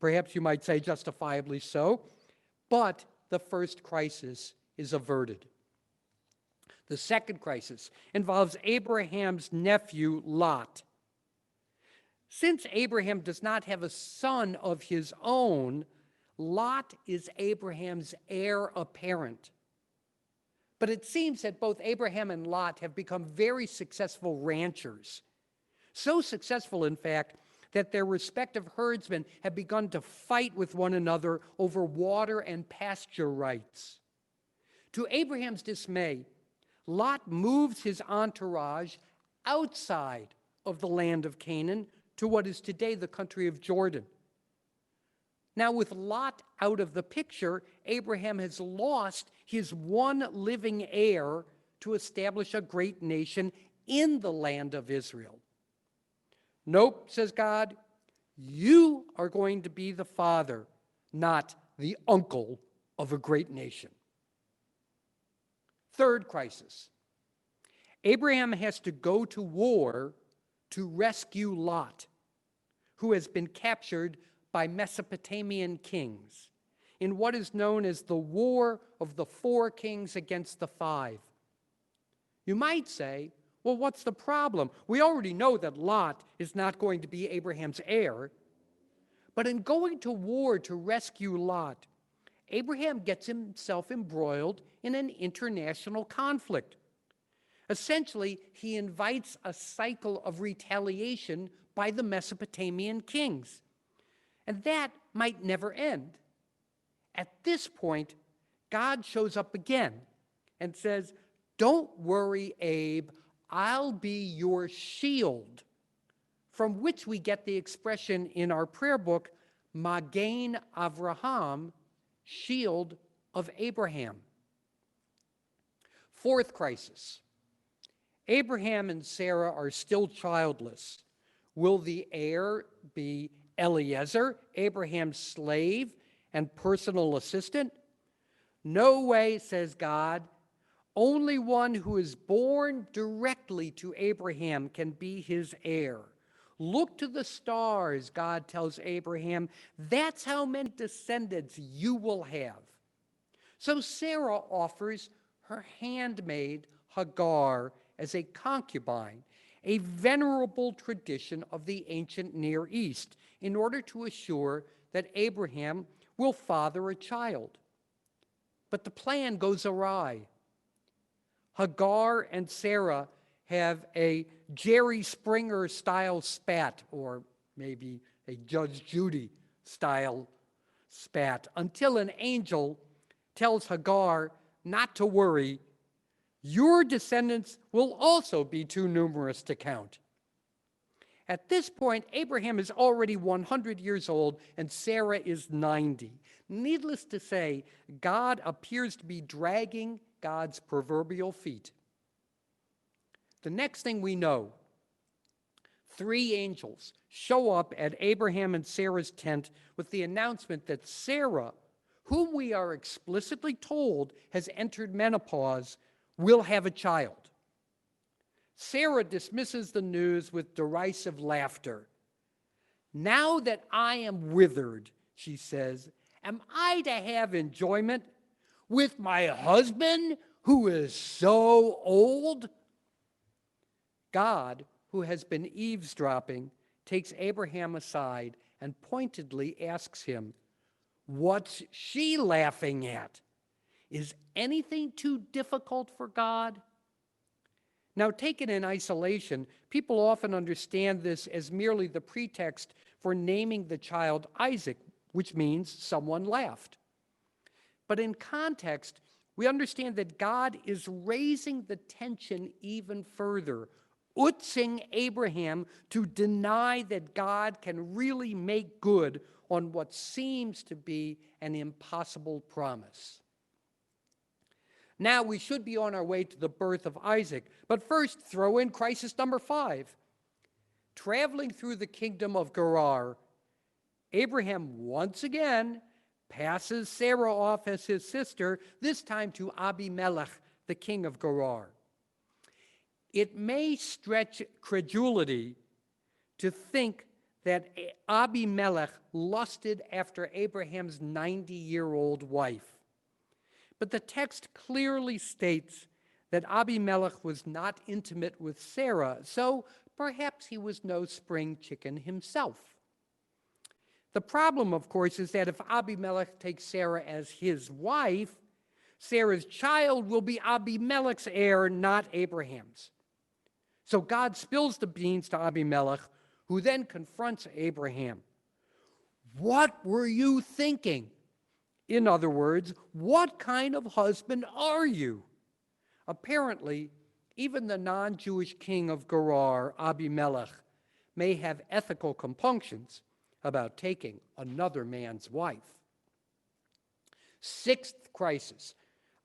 perhaps you might say justifiably so, but the first crisis is averted. The second crisis involves Abraham's nephew, Lot. Since Abraham does not have a son of his own, Lot is Abraham's heir apparent. But it seems that both Abraham and Lot have become very successful ranchers. So successful, in fact, that their respective herdsmen have begun to fight with one another over water and pasture rights. To Abraham's dismay, Lot moves his entourage outside of the land of Canaan to what is today the country of Jordan. Now, with Lot out of the picture, Abraham has lost his one living heir to establish a great nation in the land of Israel. Nope, says God, you are going to be the father, not the uncle of a great nation. Third crisis. Abraham has to go to war to rescue Lot, who has been captured by Mesopotamian kings in what is known as the War of the 4 Kings against the 5. You might say, well, what's the problem? We already know that Lot is not going to be Abraham's heir. But in going to war to rescue Lot, Abraham gets himself embroiled in an international conflict. Essentially, he invites a cycle of retaliation by the Mesopotamian kings. And that might never end. At this point, God shows up again and says, don't worry, Abe, I'll be your shield, from which we get the expression in our prayer book, Magen Avraham, shield of Abraham. Fourth crisis. Abraham and Sarah are still childless. Will the heir be Eliezer, Abraham's slave and personal assistant? No way, says God. Only one who is born directly to Abraham can be his heir. Look to the stars, God tells Abraham. That's how many descendants you will have. So Sarah offers her handmaid Hagar as a concubine, a venerable tradition of the ancient Near East, in order to assure that Abraham will father a child. But the plan goes awry. Hagar and Sarah have a Jerry Springer style spat, or maybe a Judge Judy style spat, until an angel tells Hagar not to worry. Your descendants will also be too numerous to count. At this point, Abraham is already 100 years old and Sarah is 90. Needless to say, God appears to be dragging God's proverbial feet. The next thing we know, 3 angels show up at Abraham and Sarah's tent with the announcement that Sarah, whom we are explicitly told has entered menopause, will have a child. Sarah dismisses the news with derisive laughter. Now that I am withered, she says, am I to have enjoyment with my husband who is so old? God, who has been eavesdropping, takes Abraham aside and pointedly asks him, what's she laughing at? Is anything too difficult for God? Now, taken in isolation, people often understand this as merely the pretext for naming the child Isaac, which means someone laughed. But in context, we understand that God is raising the tension even further, utzing Abraham to deny that God can really make good on what seems to be an impossible promise. Now we should be on our way to the birth of Isaac, but first throw in crisis number 5. Traveling through the kingdom of Gerar, Abraham once again passes Sarah off as his sister, this time to Abimelech, the king of Gerar. It may stretch credulity to think that Abimelech lusted after Abraham's 90-year-old wife. But the text clearly states that Abimelech was not intimate with Sarah, so perhaps he was no spring chicken himself. The problem, of course, is that if Abimelech takes Sarah as his wife, Sarah's child will be Abimelech's heir, not Abraham's. So God spills the beans to Abimelech, who then confronts Abraham. What were you thinking? In other words, what kind of husband are you? Apparently, even the non-Jewish king of Gerar, Abimelech, may have ethical compunctions about taking another man's wife. 6th crisis.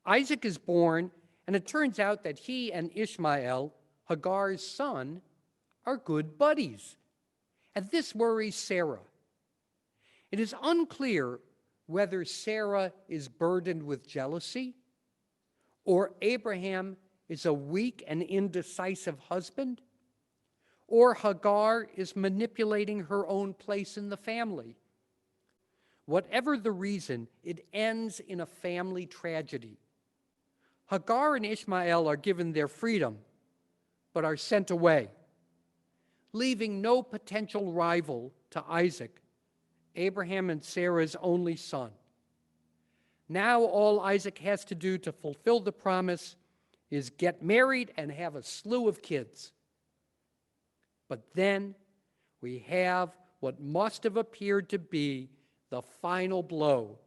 Isaac is born, and it turns out that he and Ishmael, Hagar's son, are good buddies. And this worries Sarah. It is unclear whether Sarah is burdened with jealousy or Abraham is a weak and indecisive husband, or Hagar is manipulating her own place in the family. Whatever the reason, it ends in a family tragedy. Hagar and Ishmael are given their freedom, but are sent away, leaving no potential rival to Isaac, Abraham and Sarah's only son. Now all Isaac has to do to fulfill the promise is get married and have a slew of kids. But then we have what must have appeared to be the final blow,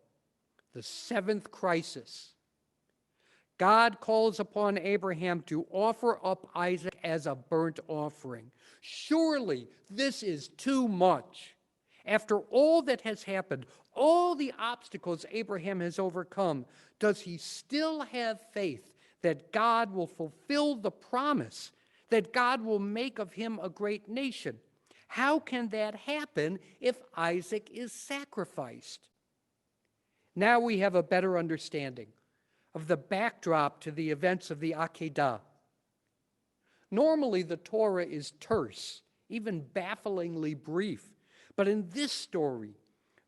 the 7th crisis. God calls upon Abraham to offer up Isaac as a burnt offering. Surely this is too much. After all that has happened, all the obstacles Abraham has overcome, does he still have faith that God will fulfill the promise, that God will make of him a great nation? How can that happen if Isaac is sacrificed? Now we have a better understanding of the backdrop to the events of the Akedah. Normally, the Torah is terse, even bafflingly brief. But in this story,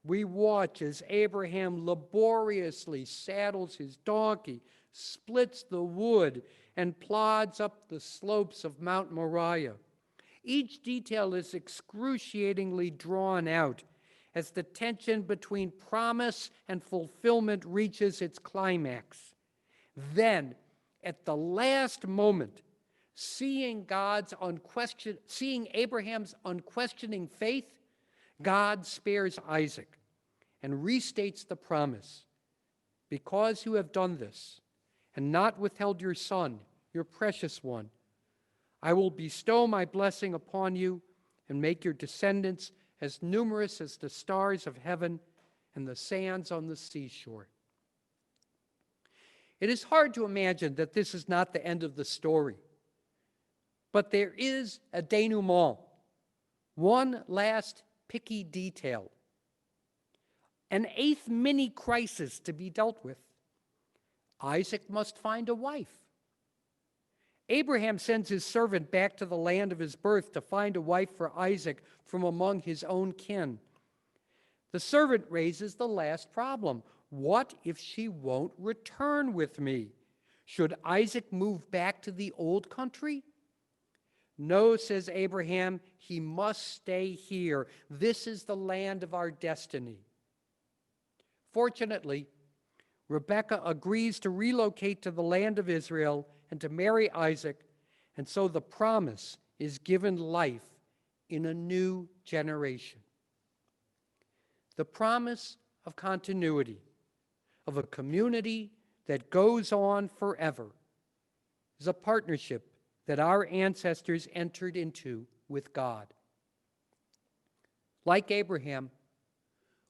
we watch as Abraham laboriously saddles his donkey, splits the wood, and plods up the slopes of Mount Moriah. Each detail is excruciatingly drawn out as the tension between promise and fulfillment reaches its climax. Then, at the last moment, seeing Abraham's unquestioning faith, God spares Isaac and restates the promise. Because you have done this and not withheld your son, your precious one, I will bestow my blessing upon you and make your descendants as numerous as the stars of heaven and the sands on the seashore. It is hard to imagine that this is not the end of the story. But there is a denouement, one last picky detail, an 8th mini crisis to be dealt with. Isaac must find a wife. Abraham sends his servant back to the land of his birth to find a wife for Isaac from among his own kin. The servant raises the last problem. What if she won't return with me? Should Isaac move back to the old country? No, says Abraham, he must stay here. This is the land of our destiny. Fortunately, Rebekah agrees to relocate to the land of Israel and to marry Isaac, and so the promise is given life in a new generation. The promise of continuity, of a community that goes on forever, is a partnership that our ancestors entered into with God. Like Abraham,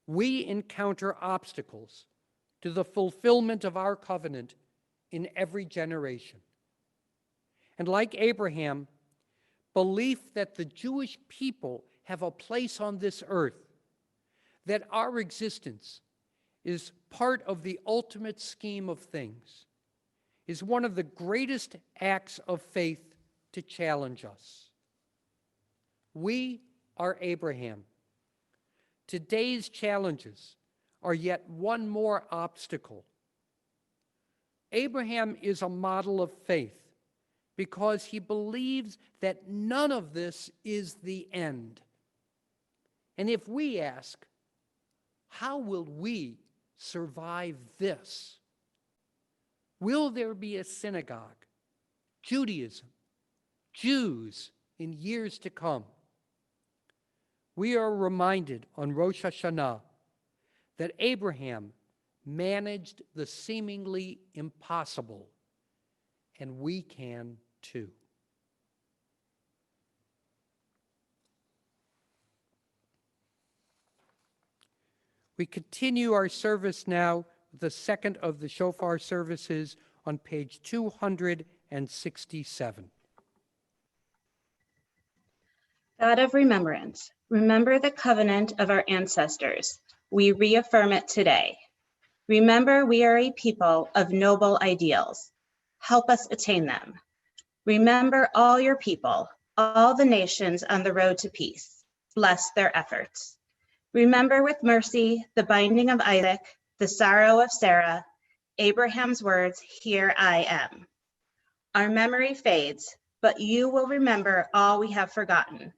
we encounter obstacles to the fulfillment of our covenant in every generation. And like Abraham, belief that the Jewish people have a place on this earth, that our existence is part of the ultimate scheme of things, is one of the greatest acts of faith to challenge us. We are Abraham. Today's challenges are yet one more obstacle. Abraham is a model of faith because he believes that none of this is the end. And if we ask, how will we survive this? Will there be a synagogue, Judaism, Jews in years to come? We are reminded on Rosh Hashanah that Abraham managed the seemingly impossible, and we can too. We continue our service now with the second of the shofar services on page 267. God of remembrance, remember the covenant of our ancestors. We reaffirm it today. Remember we are a people of noble ideals. Help us attain them. Remember all your people, all the nations on the road to peace. Bless their efforts. Remember with mercy the binding of Isaac, the sorrow of Sarah, Abraham's words, "Here I am." Our memory fades, but you will remember all we have forgotten.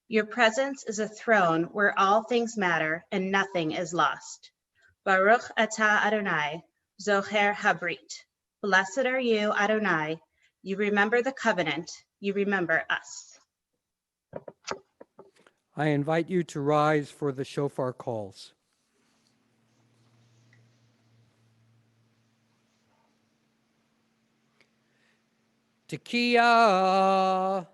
Your presence is a throne where all things matter and nothing is lost. Baruch atah Adonai, Zocher Habrit. Blessed are you, Adonai. You remember the covenant. You remember us. I invite you to rise for the shofar calls. Tekiah.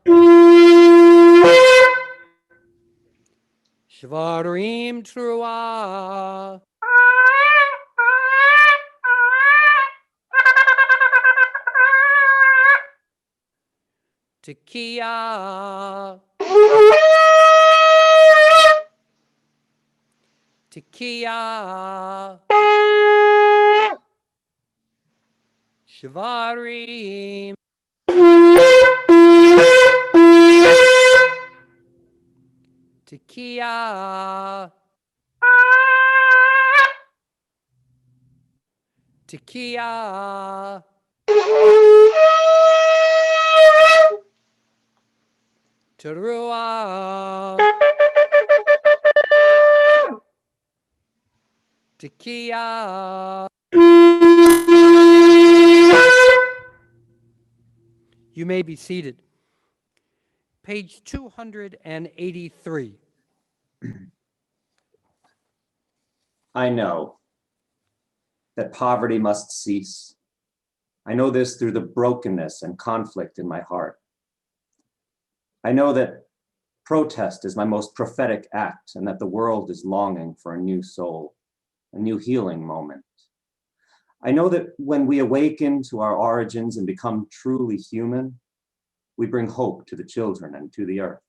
Shvarim Truah. Tekiah. Tekiah. Shvarim. Tekiah. Tekiah. Teruah. Tekiah. You may be seated. Page 283. I know that poverty must cease. I know this through the brokenness and conflict in my heart. I know that protest is my most prophetic act and that the world is longing for a new soul, a new healing moment. I know that when we awaken to our origins and become truly human, we bring hope to the children and to the earth.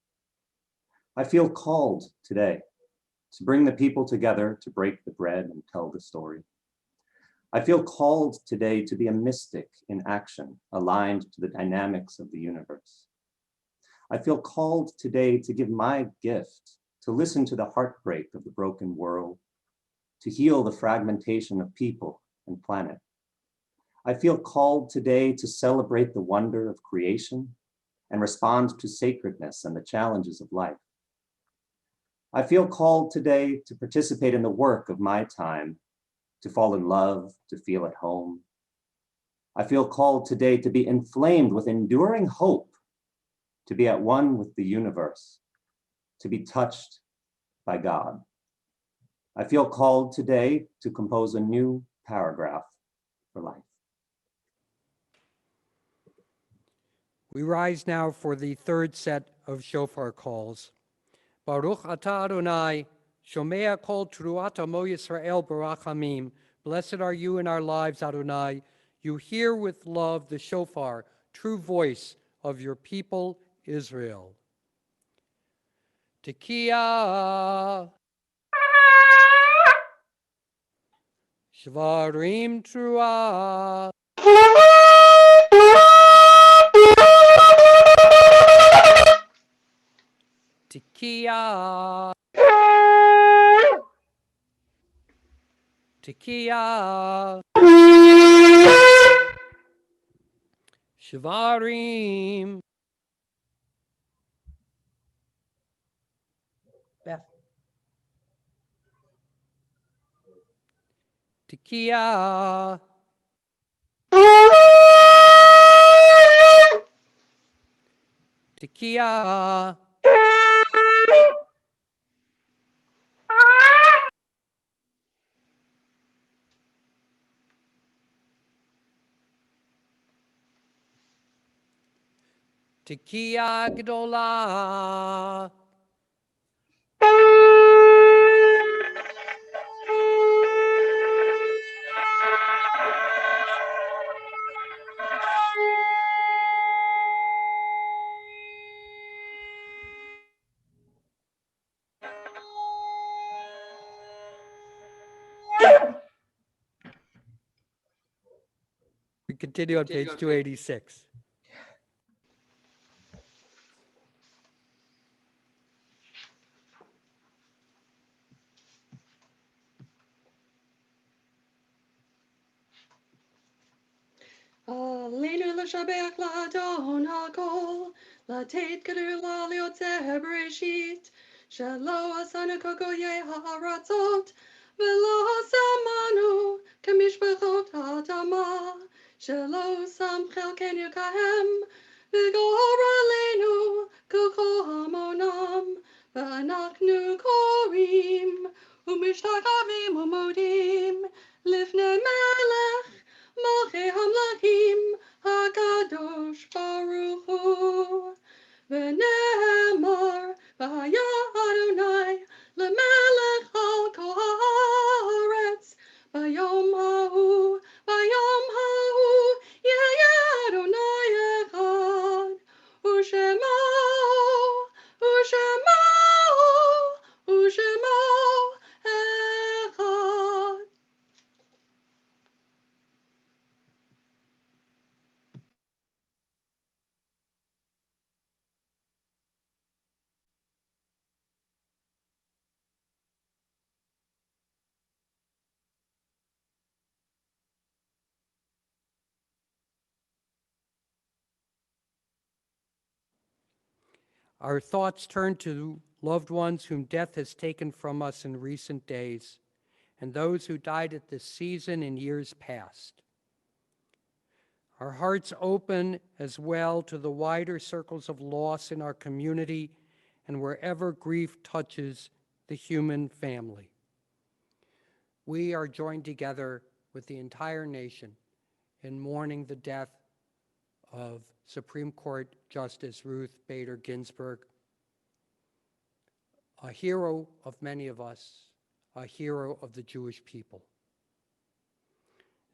I feel called today to bring the people together to break the bread and tell the story. I feel called today to be a mystic in action, aligned to the dynamics of the universe. I feel called today to give my gift, to listen to the heartbreak of the broken world, to heal the fragmentation of people and planet. I feel called today to celebrate the wonder of creation and respond to sacredness and the challenges of life. I feel called today to participate in the work of my time to fall in love, to feel at home. I feel called today to be inflamed with enduring hope, to be at one with the universe, to be touched by God. I feel called today to compose a new paragraph for life. We rise now for the third set of shofar calls. Baruch atah Adonai, shomea kol truat amo Yisrael barachamim. Blessed are you in our lives, Adonai. You hear with love the shofar, true voice of your people, Israel. Tekiah. Shvarim truah. Tekiah. Tekiah. Shvarim. Beth. Tekiah. Tekiah. Tekiah Gdolah. We continue on page 286. Aleinu l'shabeach l'adon ha'kol, l'teit kedula liotzer bereshit, shelo asanu kogoye ha'aratzot, v'lo samanu k'mishpachot ha'adama, shelo sam chelkenu kahem, v'gor aleinu k'chol hamonam, v'anachnu korim, u'mishtachavim u'modim, lifnei melech, Malchei Hamlachim HaKadosh Baruch Hu V'ne'emar V'haya Adonai L'melech al kol haaretz B'yom ha'hu Yehyeh Adonai echad U'shemo echad. Our thoughts turn to loved ones whom death has taken from us in recent days, and those who died at this season in years past. Our hearts open as well to the wider circles of loss in our community and wherever grief touches the human family. We are joined together with the entire nation in mourning the death of Supreme Court Justice Ruth Bader Ginsburg, a hero of many of us, a hero of the Jewish people.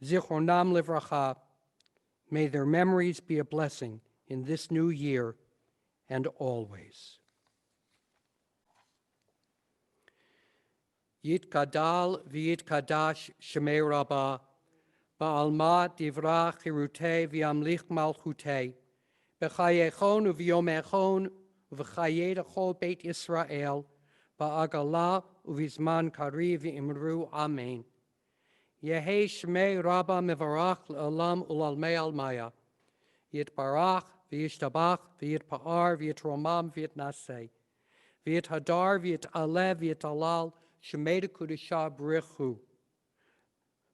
Zichronam livracha, may their memories be a blessing in this new year and always. Yitkadal v'yitkadash shemei rabbah, ba'alma divra chirutei v'yamlich malchutei, b'chayechon u'v'yomechon u'v'chayei l'chol beit Yisrael, ba'agala u'v'zman kari v'imru amen. Yehei shmei rabbah mevarach l'olam u'lalmei almaya, yitbarach v'yishtabach v'yitpa'ar v'yitromam v'yitnaseh, v'yithadar v'yit'aleh v'yit'alal, Shemei Kudusha B'richu,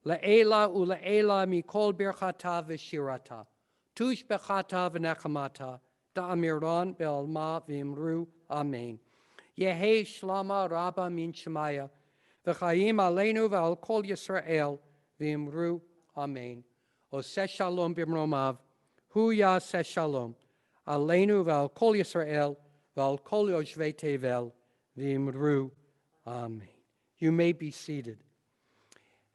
Le'ela ule'ela mikol birchata v'shirata. Tush bechata v'nechamata. Da'amiron be'alma v'imru. Amen. Yehi shlama rabba min shemaya. V'chaim aleinu v'al kol Yisrael. V'imru. Amen. Oseh shalom b'mromav. Hu yaseh shalom. Aleinu v'al kol Yisrael. V'al kol yoshvei tevel. V'imru. Amen. You may be seated.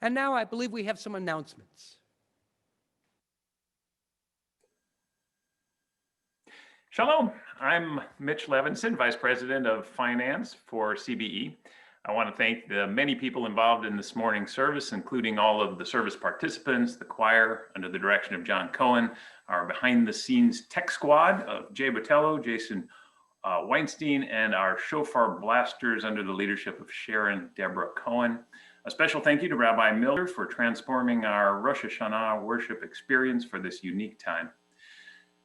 And now I believe we have some announcements. Shalom, I'm Mitch Levinson, Vice President of Finance for CBE. I want to thank the many people involved in this morning's service, including all of the service participants, the choir under the direction of John Cohen, our behind-the-scenes tech squad of Jay Botello, Jason Weinstein, and our shofar blasters under the leadership of Sharon Deborah Cohen. A special thank you to Rabbi Miller for transforming our Rosh Hashanah worship experience for this unique time.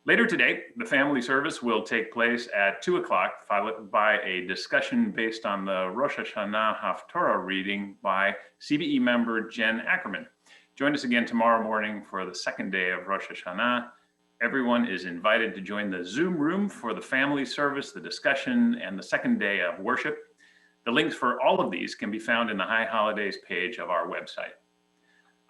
Later today, the family service will take place at 2 o'clock, followed by a discussion based on the Rosh Hashanah Haftorah reading by CBE member Jen Ackerman. Join us again tomorrow morning for the second day of Rosh Hashanah. Everyone is invited to join the Zoom room for the family service, the discussion, and the second day of worship. The links for all of these can be found in the High Holidays page of our website.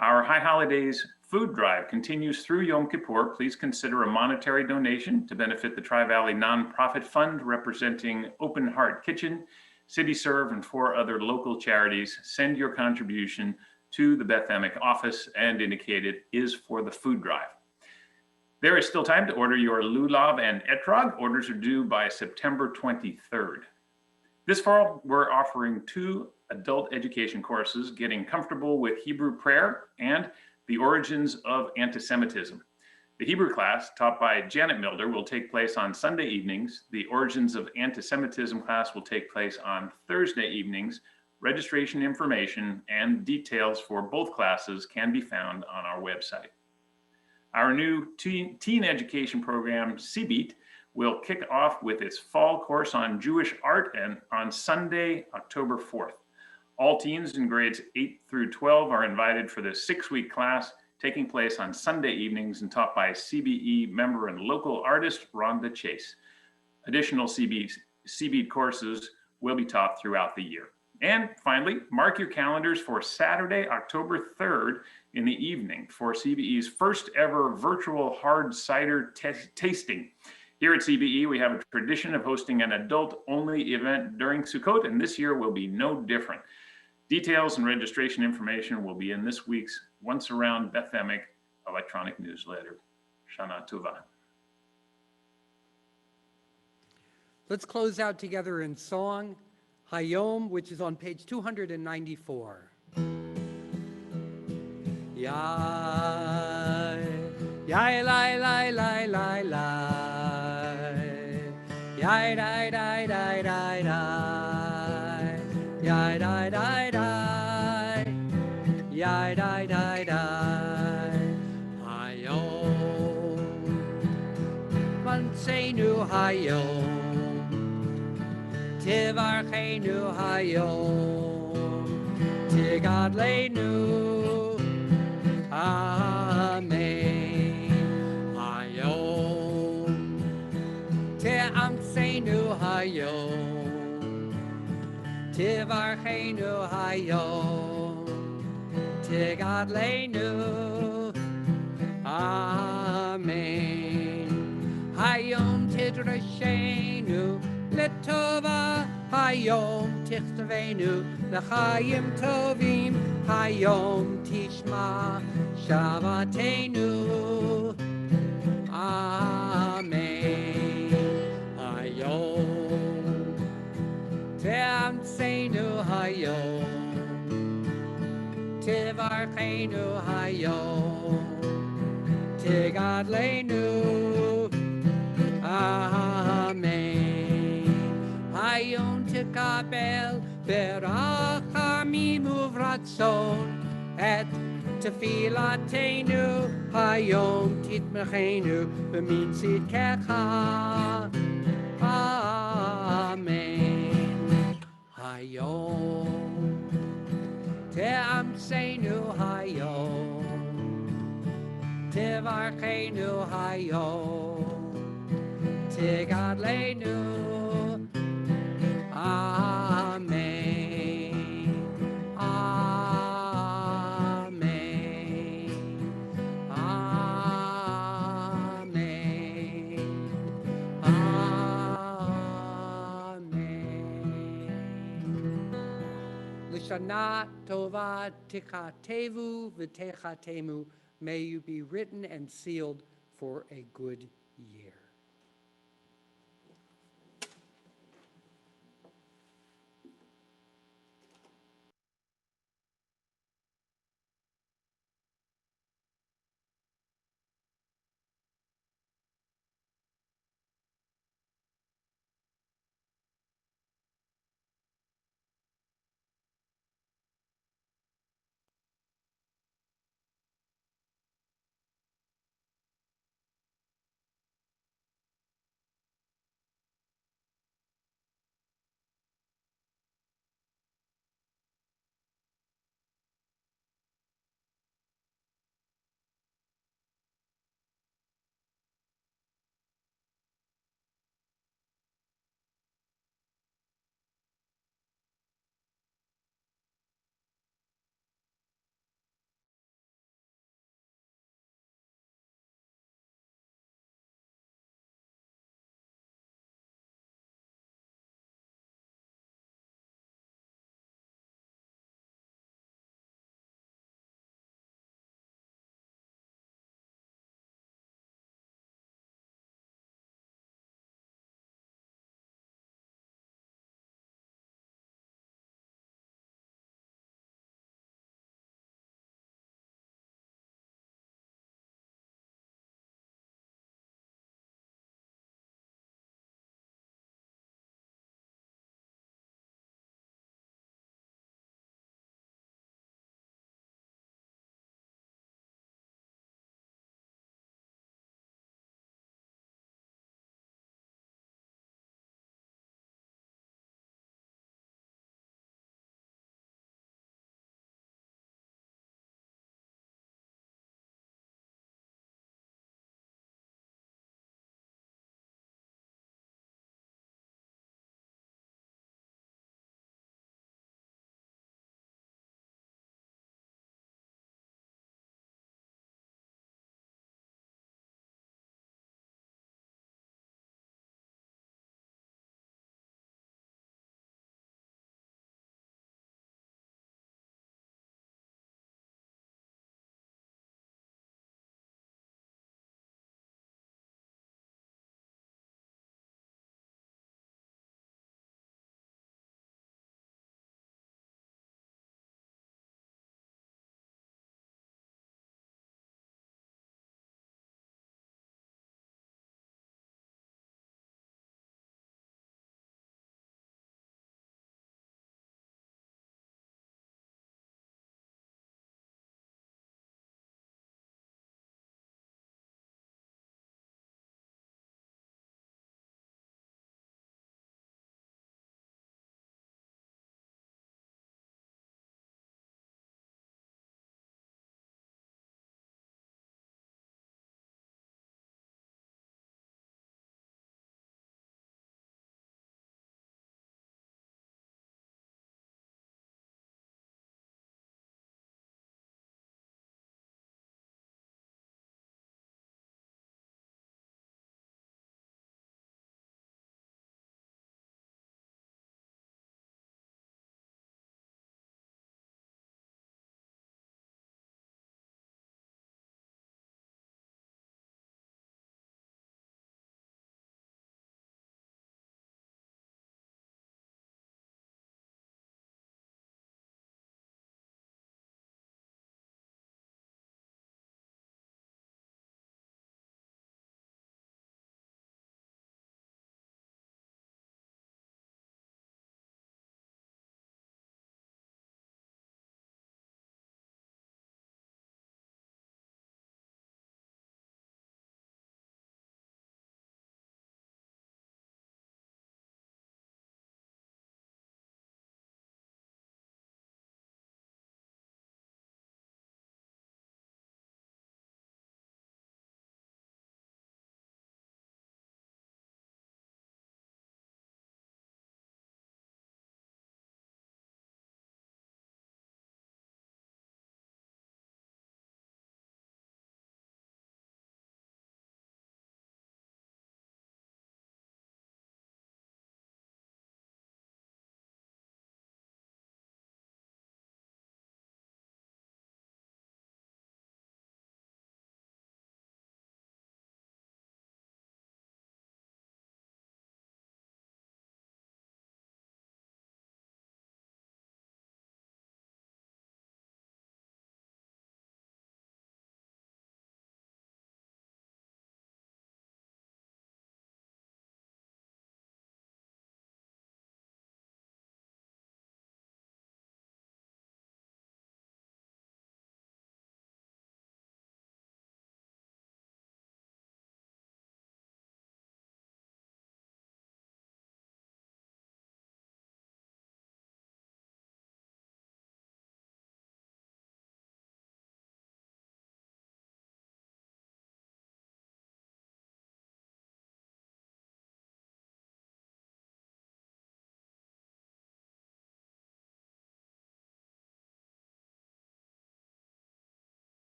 Our High Holidays food drive continues through Yom Kippur. Please consider a monetary donation to benefit the Tri-Valley Nonprofit Fund representing Open Heart Kitchen, City Serve, and 4 other local charities. Send your contribution to the Beth Emek office and indicate it is for the food drive. There is still time to order your lulav and etrog. Orders are due by September 23rd. This fall, we're offering 2 adult education courses, Getting Comfortable with Hebrew Prayer and The Origins of Anti-Semitism. The Hebrew class, taught by Janet Milder, will take place on Sunday evenings. The Origins of Anti-Semitism class will take place on Thursday evenings. Registration information and details for both classes can be found on our website. Our new teen education program, CBEAT, will kick off with its fall course on Jewish art and on Sunday, October 4th. All teens in grades 8 through 12 are invited for this 6-week class taking place on Sunday evenings and taught by CBE member and local artist Rhonda Chase. Additional CBEAT courses will be taught throughout the year. And finally, mark your calendars for Saturday, October 3rd in the evening for CBE's first ever virtual hard cider tasting. Here at CBE, we have a tradition of hosting an adult-only event during Sukkot, and this year will be no different. Details and registration information will be in this week's Once Around Beth Emek electronic newsletter. Shana Tova. Let's close out together in song, Hayom, which is on page 294. Yai, yai, lai, lai, lai, lai, lai. Yai, dai, dai, dai, dai, dai. Yai, dai, dai, dai. Yai, dai, dai, dai. Hayom. Vanseinu hayom. Tivarchenu hayom. Tigadleinu. Amen. Hayom. Te'amseinu hayom. Tivarchenu hayom. Tigadleinu. Amen. Hayom tidrashenu letova. Hayom tichtavenu l'chaim tovim. Hayom tishma shavatenu. Amen. Hayom te'amseinu hayom. Tivarchenu hayom. Tigadleinu. Amen. Hayom tikabel beracha mimuvratzon et tefilatenu. Hayom titmechenu b'mitzidkecha. Amen. Hayom Te'amseinu hayom, Tevarcheinu hayom, Tegadleinu, Amen, Amen, Amen, Amen. Lishana tova tikatevu v'techatemu. May you be written and sealed for a good